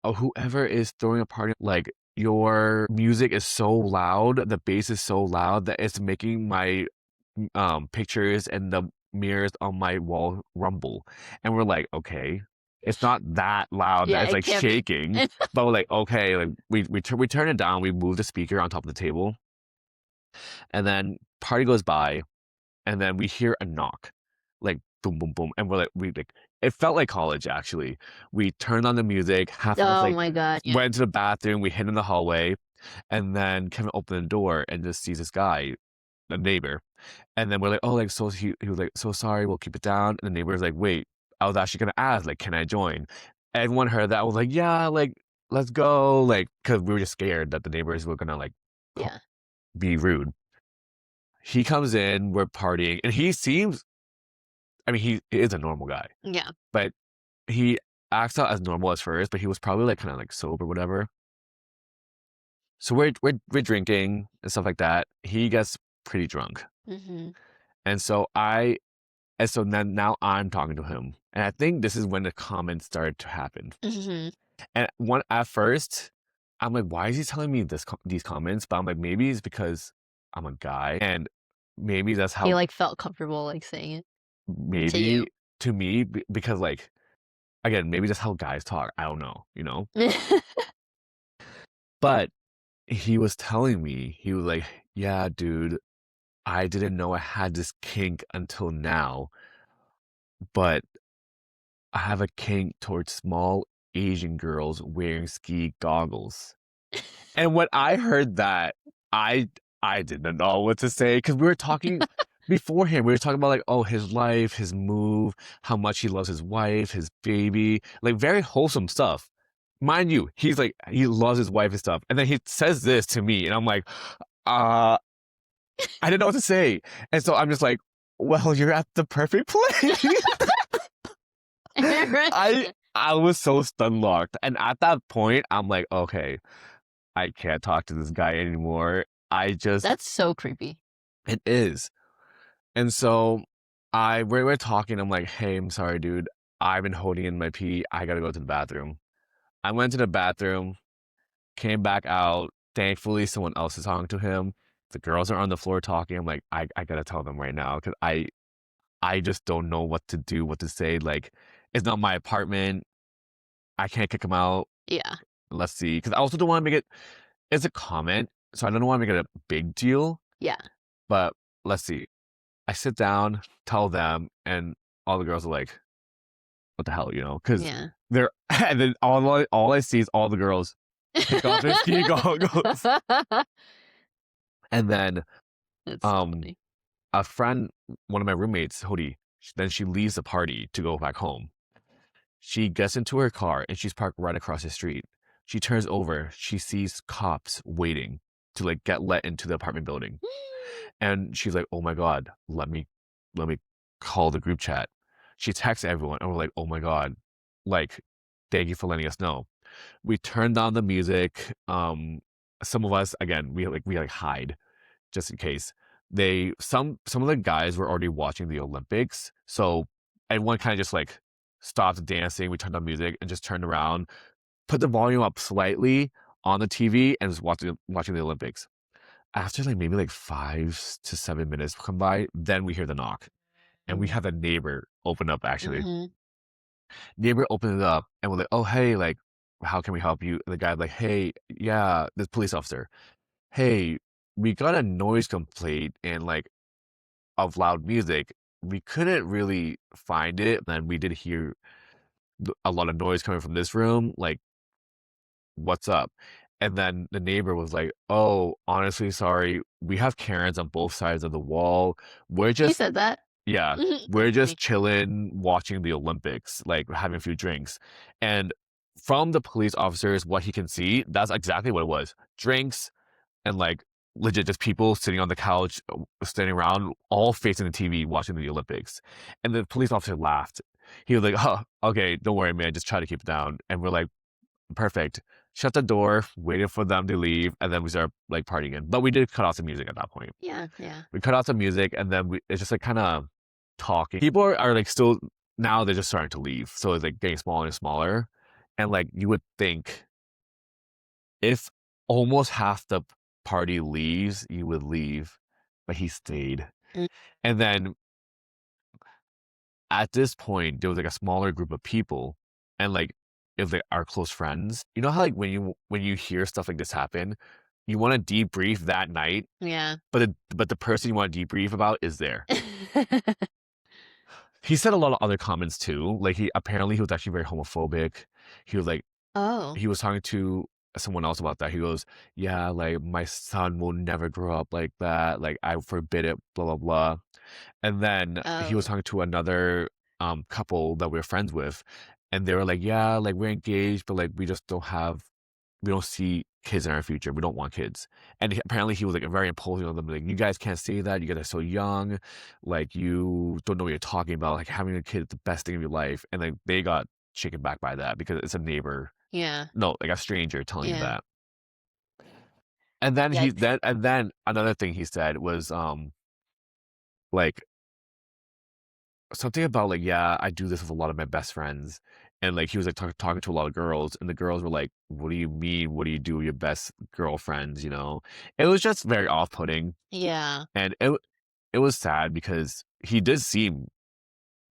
"Oh, whoever is throwing a party, like your music is so loud, the bass is so loud that it's making my pictures and the mirrors on my wall rumble." And we're like, okay, it's not that loud that Yeah, it's it like can't be. shaking, but we're like, okay, like we turn it down, we move the speaker on top of the table, and then party goes by, and then we hear a knock, like boom, boom, boom, and we're like, we like, it felt like college actually. We turned on the music, half of us Oh like my God. Yeah. went to the bathroom, we hid in the hallway, and then Kevin opened the door and just sees this guy, the neighbor, and then we're like, oh, like so he was like, so sorry, we'll keep it down, and the neighbor was like, wait, I was actually gonna ask, like, can I join? Everyone heard that, was like, yeah, like let's go, like, because we were just scared that the neighbors were gonna like Yeah. be rude. He comes in, we're partying, and he seems, I mean, he is a normal guy, Yeah. but he acts out as normal as first, but he was probably like kind of like sober, whatever. So we're drinking and stuff like that. He gets pretty drunk, Mm-hmm. and so then now I'm talking to him, and I think this is when the comments started to happen. Mm-hmm. And one at first, I'm like, why is he telling me these comments? But I'm like, maybe it's because I'm a guy, and maybe that's He how, like felt comfortable like saying it to you. maybe to me, because like, again, maybe that's how guys talk. I don't know, you know? But he was telling me, he was like, yeah, dude, I didn't know I had this kink until now, but I have a kink towards small Asian girls wearing ski goggles. And when I heard that, I I didn't know what to say, because we were talking beforehand. We were talking about like, oh, his life, his move, how much he loves his wife, his baby, like very wholesome stuff. Mind you, he's like, he loves his wife and stuff. And then he says this to me, and I'm like, I didn't know what to say. And so I'm just like, well, you're at the perfect place. I was so stun locked. And at that point, I'm like, okay, I can't talk to this guy anymore. That's so creepy. It is. And so we're talking. I'm like, hey, I'm sorry, dude. I've been holding in my pee. I gotta go to the bathroom. I went to the bathroom, came back out. Thankfully, someone else is talking to him. The girls are on the floor talking. I'm like, I gotta tell them right now, because I just don't know what to do, what to say. Like, it's not my apartment. I can't kick him out. Yeah. Let's see. Because I also don't want to make it, it's a comment, so I don't want to make it a big deal. Yeah. But let's see. I sit down, tell them, and all the girls are like, what the hell, you know? Because Yeah. they're, and then all I see is all the girls take off their ski goggles. And then That's so funny. a friend, one of my roommates, Hody, then she leaves the party to go back home. She gets into her car and she's parked right across the street. She turns over, she sees cops waiting to like get let into the apartment building. And she's like, oh my God, let me call the group chat. She texts everyone and we're like, oh my God, like, thank you for letting us know. We turned down the music. Some of us, again, we hide just in case. Some of the guys were already watching the Olympics, so everyone kind of just like stopped dancing. We turned on music and just turned around, put the volume up slightly on the TV, and was watching the Olympics. After like maybe like 5 to 7 minutes come by, then we hear the knock, and we have a neighbor open up. Actually, Mm-hmm. neighbor opened it up, and we're like, "Oh hey, like, how can we help you?" And the guy like, "Hey, yeah, this police officer. Hey, we got a noise complaint and like of loud music. We couldn't really find it, and we did hear a lot of noise coming from this room. Like, what's up?" And then the neighbor was like, "Oh, honestly, sorry. We have Karens on both sides of the wall. We're He just, said that. yeah, we're That's just funny. chilling, watching the Olympics, like having a few drinks." And from the police officers, what he can see, that's exactly what it was. Drinks and like legit just people sitting on the couch, standing around, all facing the TV, watching the Olympics. And the police officer laughed. He was like, "Oh, okay, don't worry, man. Just try to keep it down." And we're like, "Perfect." Shut the door, waited for them to leave, and then we started like partying again. But we did cut off the music at that point. Yeah, yeah. We cut off the music, and then it's just like kind of talking. People are like still now they're just starting to leave, so it's like getting smaller and smaller. And like you would think, if almost half the party leaves, you would leave, but he stayed. Mm. And then at this point, there was like a smaller group of people, and like it was like our close friends. You know how like when you hear stuff like this happen, you want to debrief that night, Yeah. but the person you want to debrief about is there. He said a lot of other comments too. Like he was actually very homophobic. He was like Oh. he was talking to someone else about that. He goes, "Yeah, like my son will never grow up like that. Like I forbid it, blah blah blah." And then he was Oh. talking to another couple that we are friends with, and they were like, "Yeah, like we're engaged, but like we don't see kids in our future. We don't want kids." And apparently he was like very imposing on them, like, "You guys can't say that. You guys are so young. Like you don't know what you're talking about. Like having a kid is the best thing of your life." And like they got shaken back by that because it's a neighbor, Yeah. no, like a stranger telling you Yeah. that. And then Yikes. another thing he said was like something about like, "Yeah, I do this with a lot of my best friends." And like he was like talking to a lot of girls, and the girls were like, "What do you mean? What do you do with your best girlfriends?" You know, it was just very off-putting, Yeah. and it was sad because he did seem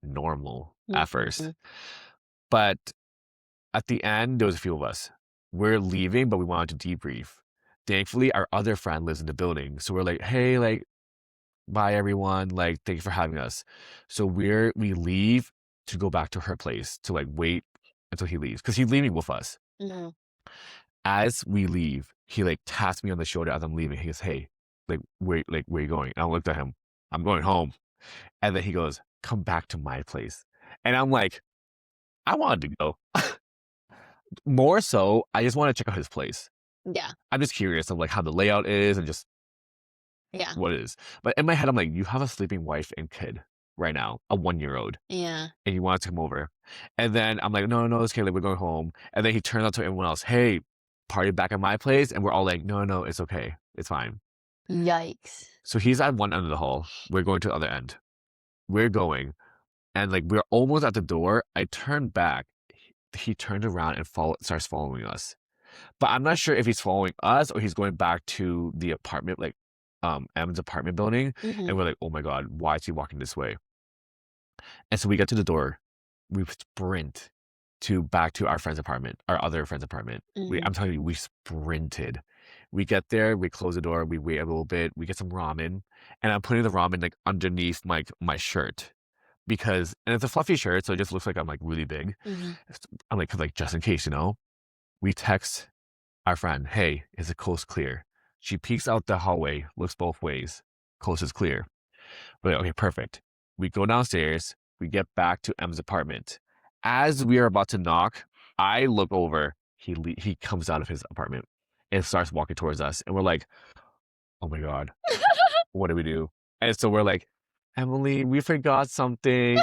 normal at first, Mhm. but at the end there was a few of us. We're leaving, but we wanted to debrief. Thankfully, our other friend lives in the building, so we're like, "Hey, like, bye everyone, like thank you for having us." So we leave to go back to her place to like wait until he leaves because he's leaving with us. Mhm. As we leave, he like taps me on the shoulder as I'm leaving. He goes, "Hey, like where you going?" And I looked at him. "I'm going home." And then he goes, "Come back to my place." And I'm like, I wanted to go. More so, I just want to check out his place. Yeah. I'm just curious of like how the layout is and just Yeah. what it is. But in my head, I'm like, you have a sleeping wife and kid right now, a 1-year-old. Yeah. And he wanted to come over. And then I'm like, "No, no, it's okay, like, we're going home." And then he turns out to everyone else, "Hey, party back at my place." And we're all like, "No, no, it's okay. It's fine." Yikes. So he's at one end of the hall. We're going to the other end. We're going. And like we're almost at the door. I turn back. He turned around and starts following us. But I'm not sure if he's following us or he's going back to the apartment, like M's apartment building. Mhm. And we're like, "Oh my God, why is he walking this way?" And so we get to the door. We sprint back to our friend's apartment, our other friend's apartment. Mhm. I'm telling you, we sprinted. We get there, we close the door, we wait a little bit, we get some ramen, and I'm putting the ramen like underneath my shirt and it's a fluffy shirt, so it just looks like I'm like really big. Mhm. I'm like, 'cause, like just in case, you know. We text our friend, "Hey, is the coast clear?" She peeks out the hallway, looks both ways. Coast is clear. We're like, "Okay, perfect." We go downstairs. We get back to M's apartment. As we are about to knock, I look over. He comes out of his apartment and starts walking towards us. And we're like, "Oh my God, what do we do?" And so we're like, "Emily, we forgot something."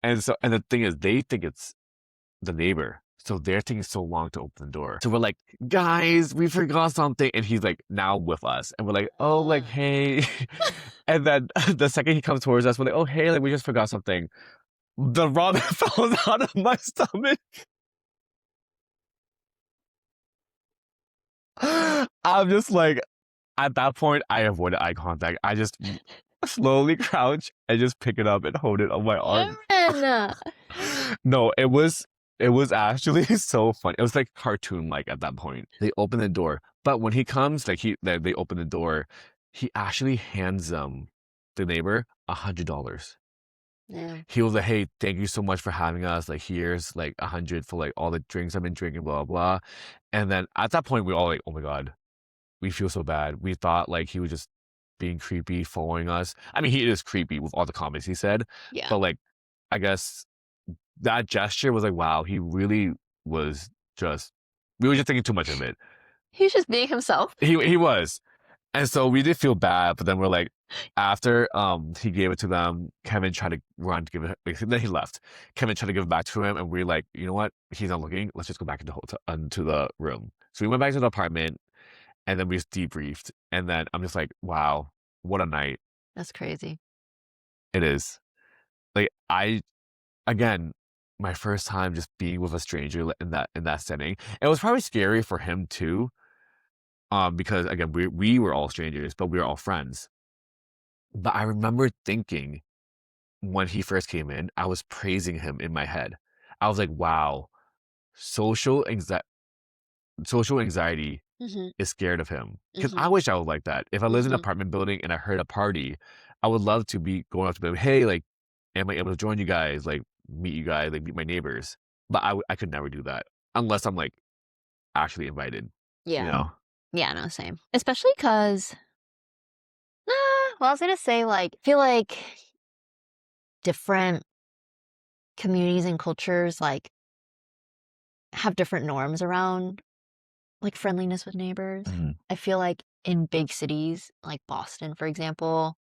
And the thing is, they think it's the neighbor. So they're taking so long to open the door. So we're like, "Guys, we forgot something." And he's like now with us. And we're like, "Oh, like, hey." And then the second he comes towards us, we're like, "Oh, hey, like we just forgot something." The ramen falls out of my stomach. I'm just like, at that point, I avoided eye contact. I just slowly crouch and just pick it up and hold it on my arm. Aaron! No, it was actually so funny. It was like cartoon like at that point. They open the door, but when he comes, like they open the door, he actually hands the neighbor $100. Yeah. He was like, "Hey, thank you so much for having us. Like, here's like 100 for like all the drinks I've been drinking, blah blah." And then at that point, we were all like, "Oh my God, we feel so bad." We thought like he was just being creepy, following us. I mean, he is creepy with all the comments he said, Yeah. but like, I guess that gesture was like, wow, he really was just. We were just thinking too much of it. He's just being himself. He was. And so we did feel bad, but then we're like, after he gave it to them, Kevin tried to run to give it. Like, then he left. Kevin tried to give it back to him, and we're like, you know what? He's not looking. Let's just go back into the room. So we went back to the apartment, and then we just debriefed. And then I'm just like, wow, what a night That's crazy. it is. Like again, my first time just being with a stranger in that setting. It was probably scary for him too, because again, we were all strangers, but we were all friends. But I remember thinking when he first came in, I was praising him in my head. I was like, wow, social anxi- social anxiety Mm-hmm. is scared of him. Because Mm-hmm. I wish I was like that. If I lived in an Mm-hmm. apartment building and I heard a party, I would love to be going up to them, hey, like, am I able to join you guys? Like, meet you guys, like, meet my neighbors. But I could never do that unless I'm like actually invited, you Yeah. know? Yeah, no, same. Especially because, well, I was gonna say, like, I feel like different communities and cultures, like, have different norms around, like, friendliness with neighbors. Mhm. I feel like in big cities, like Boston, for example,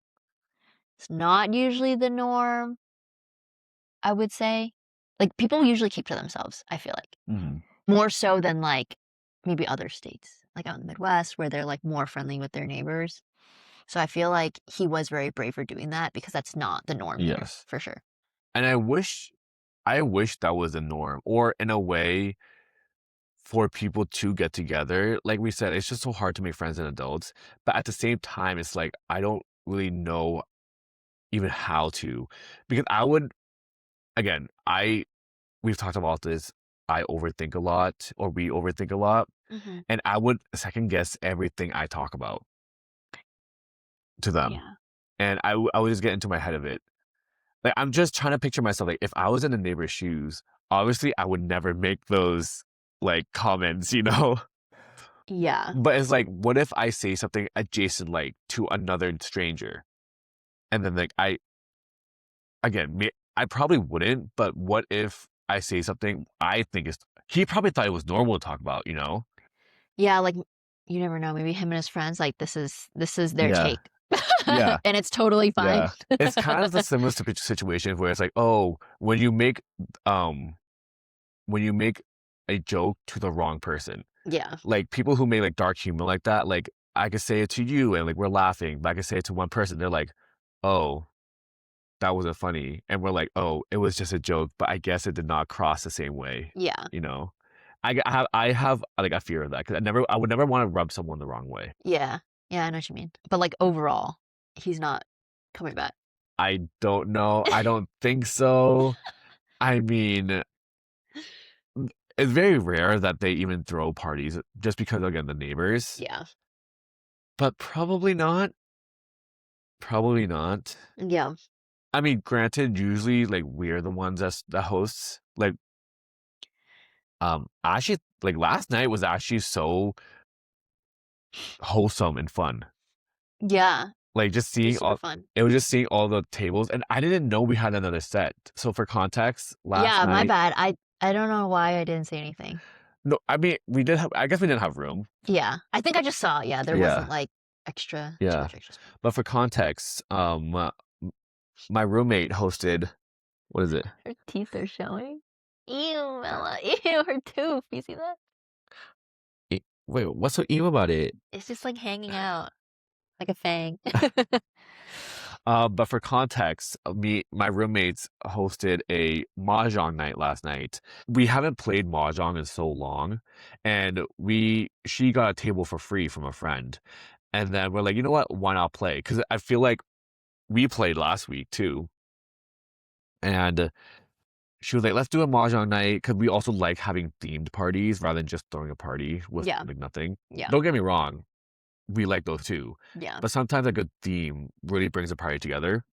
it's not usually the norm, I would say. Like, people usually keep to themselves, I feel like. Mhm. More so than, like, maybe other states, like out in the Midwest, where they're, like, more friendly with their neighbors. So I feel like he was very brave for doing that because that's not the norm here, Yes. for sure. And I wish that was the norm, or in a way, for people to get together. Like we said, it's just so hard to make friends and adults. But at the same time, it's like I don't really know even how to, because I would again, I we've talked about this. I overthink a lot, or we overthink a lot, Mhm. and I would second guess everything I talk about to them, Yeah. and I would just get into my head of it. Like I'm just trying to picture myself. Like if I was in a neighbor's shoes, obviously I would never make those like comments, you know. Yeah. But it's like, what if I say something adjacent, like to another stranger, and then like I probably wouldn't. But what if I say something I think is he probably thought it was normal to talk about, you know? Yeah, like, you never know, maybe him and his friends, like, this is their Yeah, take. yeah, And it's totally fine. yeah. It's kind of the similar situation where it's like, oh, um when you make a joke to the wrong person, Yeah. like people who make like dark humor like that, like I could say it to you and like we're laughing, but I could say it to one person, they're like, oh, that wasn't funny. And we're like, oh, it was just a joke, but I guess it did not cross the same way, Yeah. you know? I have like a fear of that because I would never want to rub someone the wrong way. Yeah. Yeah, I know what you mean. But, like, overall, he's not coming back. I don't know. I don't think so. I mean, it's very rare that they even throw parties just because again the neighbors, Yeah. but probably not. Probably not. Yeah. I mean, granted, usually like we're the ones that hosts. Like, actually, like last night was actually so wholesome and fun. Yeah. Like just It was seeing super all fun. it was just seeing all the tables, and I didn't know we had another set. So for context, last Yeah, my night, bad. I don't know why I didn't say anything. no, I mean we did have. I guess we didn't have room. Yeah. I think I just saw, yeah, there wasn't, Yeah, like, extra too yeah. much extra space. But for context, my roommate hosted. What is it? Her teeth are showing. Ew, Ella. Ew, her tooth. You see that? Wait, what's so evil about it? It's just, like, hanging out like a fang. But for context, my roommates hosted a mahjong night last night. We haven't played mahjong in so long, and she got a table for free from a friend, and then we're like, you know what? Why not play? Because I feel like we played last week too, and she was like, let's do a mahjong night because we also like having themed parties rather than just throwing a party with Yeah. like nothing. Yeah. Don't get me wrong, we like those too, Yeah. but sometimes a good theme really brings a party together.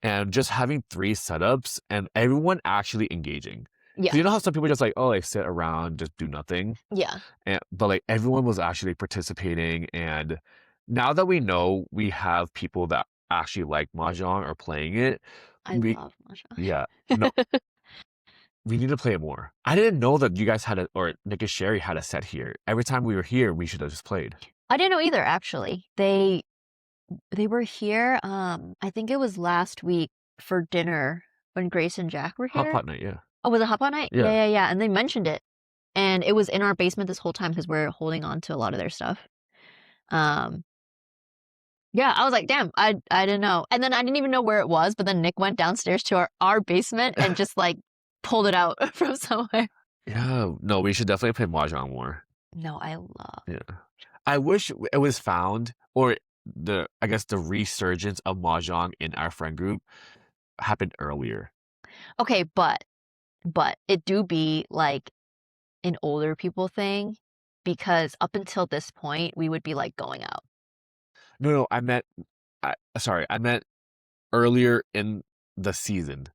And just having three setups and everyone actually engaging. Yeah. So you know how some people just like, oh, like sit around, just do nothing, Yeah. but like everyone was actually participating. And now that we know we have people that actually like mahjong or playing it, I we love mahjong. yeah, no, we need to play it more. I didn't know that you guys had a, or Nick and Sherry had a set here. Every time we were here, we should have just played. I didn't know either, actually. They were here, I think it was last week for dinner when Grace and Jack were Hot here. pot night, yeah. Oh, was it Hot Pot Night? Yeah. Yeah. And they mentioned it. And it was in our basement this whole time because we're holding on to a lot of their stuff. Yeah, I was like, damn, I didn't know. And then I didn't even know where it was, but then Nick went downstairs to our basement and just like pulled it out from somewhere. Yeah, no, we should definitely play Mahjong more. No, I love. Yeah. I wish it was found, or I guess the resurgence of Mahjong in our friend group happened earlier. Okay, but it do be like an older people thing because up until this point, we would be like going out. No, I meant earlier in the season.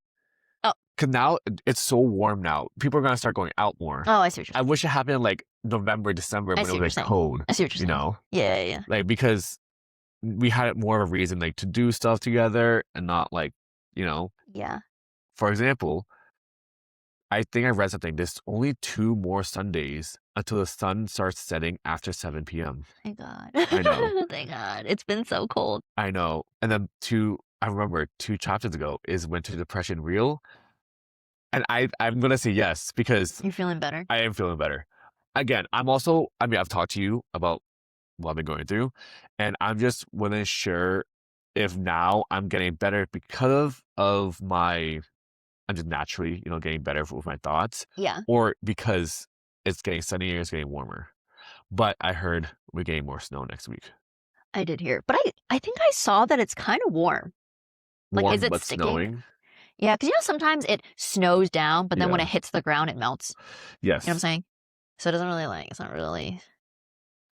Oh. Because now it's so warm now. People are going to start going out more. Oh, I see what you're saying. I wish it happened in like November, December when it was like cold. I see what you're saying. You know? Yeah. Like, because we had more of a reason like to do stuff together and not like, you know. Yeah. For example, I think I read something. There's only 2 more Sundays until the sun starts setting after 7 p.m. Thank God. I know. Thank God. It's been so cold. I know. And then I remember 2 chapters ago is Winter Depression real? And I'm going to say yes because You're feeling better? I am feeling better. Again, I've talked to you about what I've been going through, and I'm just wasn't sure if now I'm getting better because of I'm just naturally, getting better with my thoughts. Yeah. Or because it's getting sunnier, it's getting warmer. But I heard we're getting more snow next week. I did hear. But I think I saw that it's kind of warm. Like, warm, is it but sticking? Snowing? Yeah, because sometimes it snows down, but then when Yeah. it hits the ground, it melts. Yes. You know what I'm saying? So it doesn't really it's not really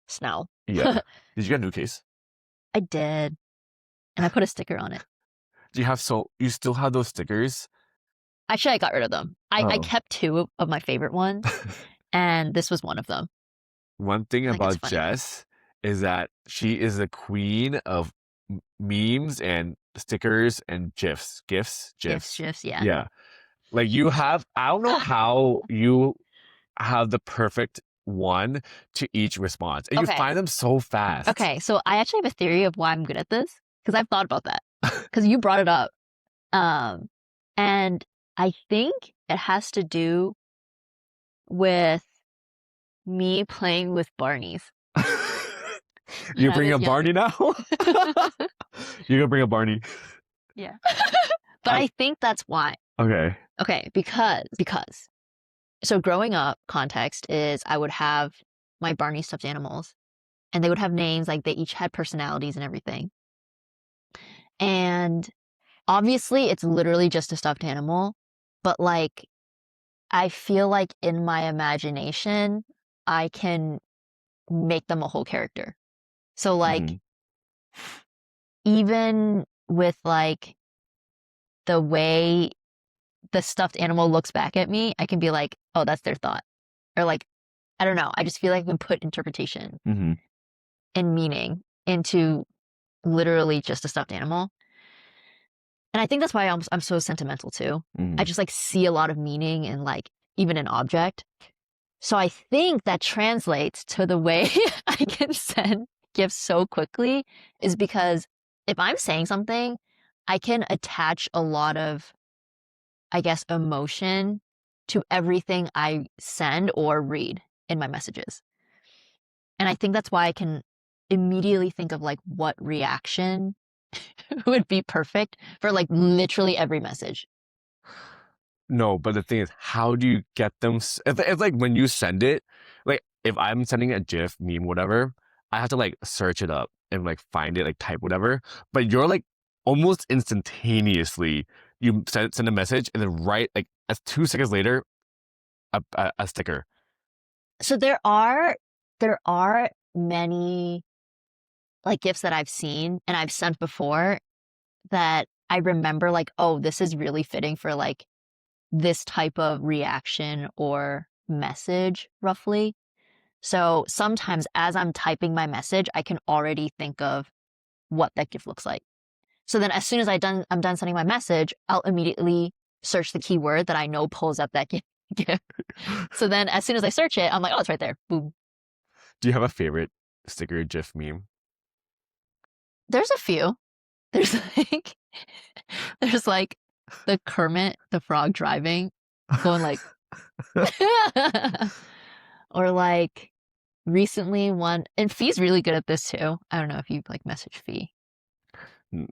snow. Yeah. Did you get a new case? I did. And I put a sticker on it. You still have those stickers? Actually, I got rid of them. I kept 2 of my favorite ones, and this was one of them. One thing about Jess is that she is the queen of memes and stickers and GIFs. GIFs? Yeah. Yeah. Like I don't know how you have the perfect one to each response. And you find them so fast. Okay, so I actually have a theory of why I'm good at this, because I've thought about that. Because you brought it up. And I think it has to do with me playing with Barneys. You bring a Barney now? You're gonna bring a Barney. Yeah. But I think that's why. Okay, because so growing up, context is I would have my Barney stuffed animals, and they would have names, like they each had personalities and everything. And obviously it's literally just a stuffed animal, but like I feel like in my imagination I can make them a whole character. So like even with like the way the stuffed animal looks back at me, I can be like, oh, that's their thought. Or like, I don't know. I just feel like I can put interpretation and meaning into literally just a stuffed animal. And I think that's why I'm so sentimental too. I just like see a lot of meaning in like even an object. So I think that translates to the way I can send gifts so quickly is because if I'm saying something, I can attach a lot of, I guess, emotion to everything I send or read in my messages. And I think that's why I can immediately think of like what reaction would be perfect for like literally every message. No, but the thing is, how do you get them? It's like when you send it, like if I'm sending a GIF, meme, whatever, I have to like search it up and like find it, like type whatever. But you're like almost instantaneously, you send a message and then right like 2 seconds later, a sticker. So there are many like gifts that I've seen and I've sent before that I remember like, oh, this is really fitting for like this type of reaction or message roughly. So sometimes as I'm typing my message, I can already think of what that gift looks like. So then as soon as I'm done sending my message, I'll immediately search the keyword that I know pulls up that GIF. So then as soon as I search it, I'm like, oh, it's right there. Boom. Do you have a favorite sticker GIF meme? There's a few. There's like there's like the Kermit the Frog driving, going like or like recently one, and Fee's really good at this too. I don't know if you like message Fee.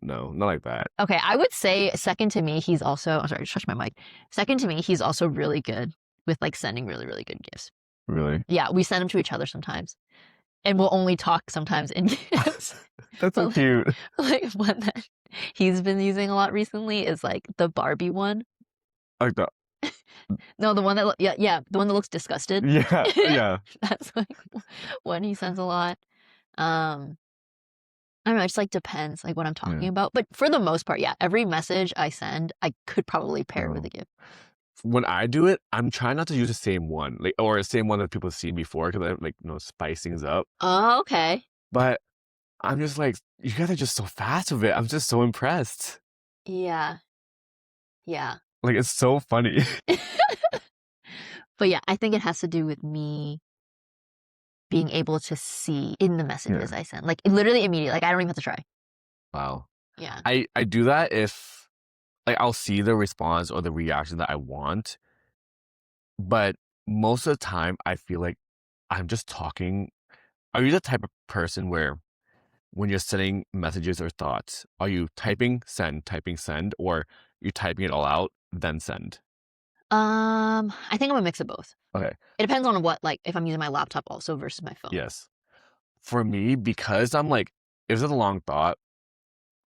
No, not like that. Okay, I would say second to me, he's also, I'm sorry, I just touched my mic. Second to me, he's also really good with like sending really, really good gifts. Really? Yeah, we send them to each other sometimes. And we'll only talk sometimes in gifts. That's so cute. Like one that he's been using a lot recently is like the Barbie one. Like the No, the one that the one that looks disgusted. yeah. That's like one he sends a lot. I don't know, it just like depends like what I'm talking about. But for the most part, yeah, every message I send, I could probably pair it with a gift. When I do it, I'm trying not to use the same one, like, or the same one that people have seen before, because I like, spice things up. Oh, okay. But I'm just like, you guys are just so fast with it. I'm just so impressed. Yeah. Yeah. Like, it's so funny. But yeah, I think it has to do with me being able to see in the messages I send. Like literally immediately. Like I don't even have to try. Wow. Yeah. I do that if like I'll see the response or the reaction that I want. But most of the time I feel like I'm just talking. Are you the type of person where when you're sending messages or thoughts, are you typing send, or you typing it all out, then send? I think I'm a mix of both. Okay. It depends on what, like if I'm using my laptop also versus my phone. Yes. For me, because I'm like, if it's a long thought,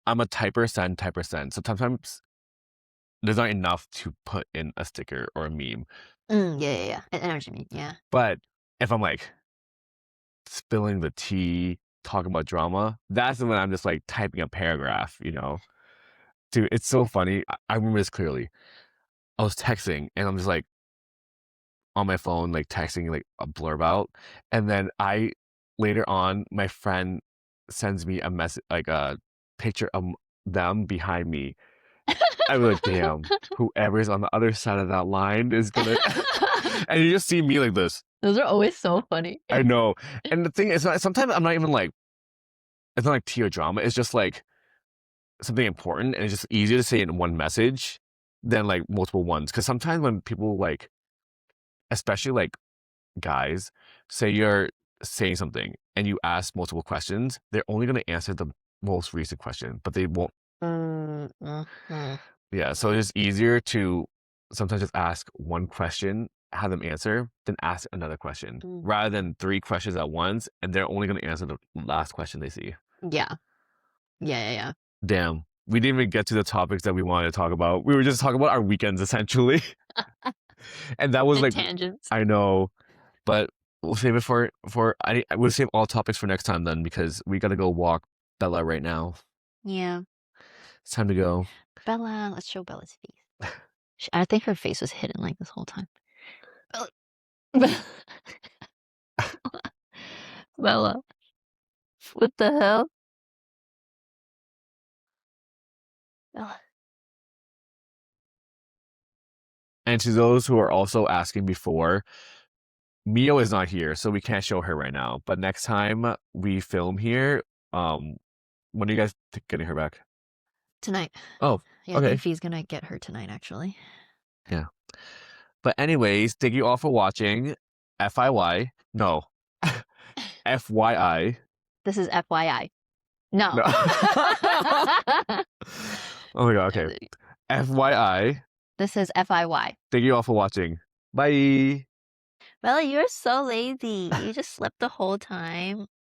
I'm a typer send. So sometimes there's not enough to put in a sticker or a meme. Yeah. I know what you mean. Yeah. But if I'm like spilling the tea, talking about drama, that's when I'm just like typing a paragraph, Dude, it's so funny. I remember this clearly. I was texting and I'm just like on my phone, like texting like a blurb out. And then later on, my friend sends me a message, like a picture of them behind me. I was like, damn, whoever's on the other side of that line is gonna. And you just see me like this. Those are always so funny. I know. And the thing is, sometimes I'm not even like, it's not like tea or drama. It's just like something important. And it's just easier to say in one message than like multiple ones. Because sometimes when people like, especially like guys, say you're saying something and you ask multiple questions, they're only going to answer the most recent question, but they won't. Yeah, so it's easier to sometimes just ask one question, have them answer, then ask another question, rather than 3 questions at once, and they're only going to answer the last question they see. Yeah. Damn, we didn't even get to the topics that we wanted to talk about. We were just talking about our weekends, essentially. And that was like tangents. I know, but we'll save it we'll save all topics for next time then, because we got to go walk Bella right now. Yeah. It's time to go. Bella, let's show Bella's face. I think her face was hidden like this whole time. Bella. What the hell? Bella. And to those who are also asking before, Mio is not here, so we can't show her right now. But next time we film here, when are you guys getting her back? Tonight. Oh, yeah. Okay. I think Fee's gonna get her tonight, actually. Yeah. But anyways, thank you all for watching. FYI. No. FYI. This is FYI. No. Oh my god, okay. FYI. This is FIY. Thank you all for watching. Bye. Bella, you're so lazy. You just slept the whole time.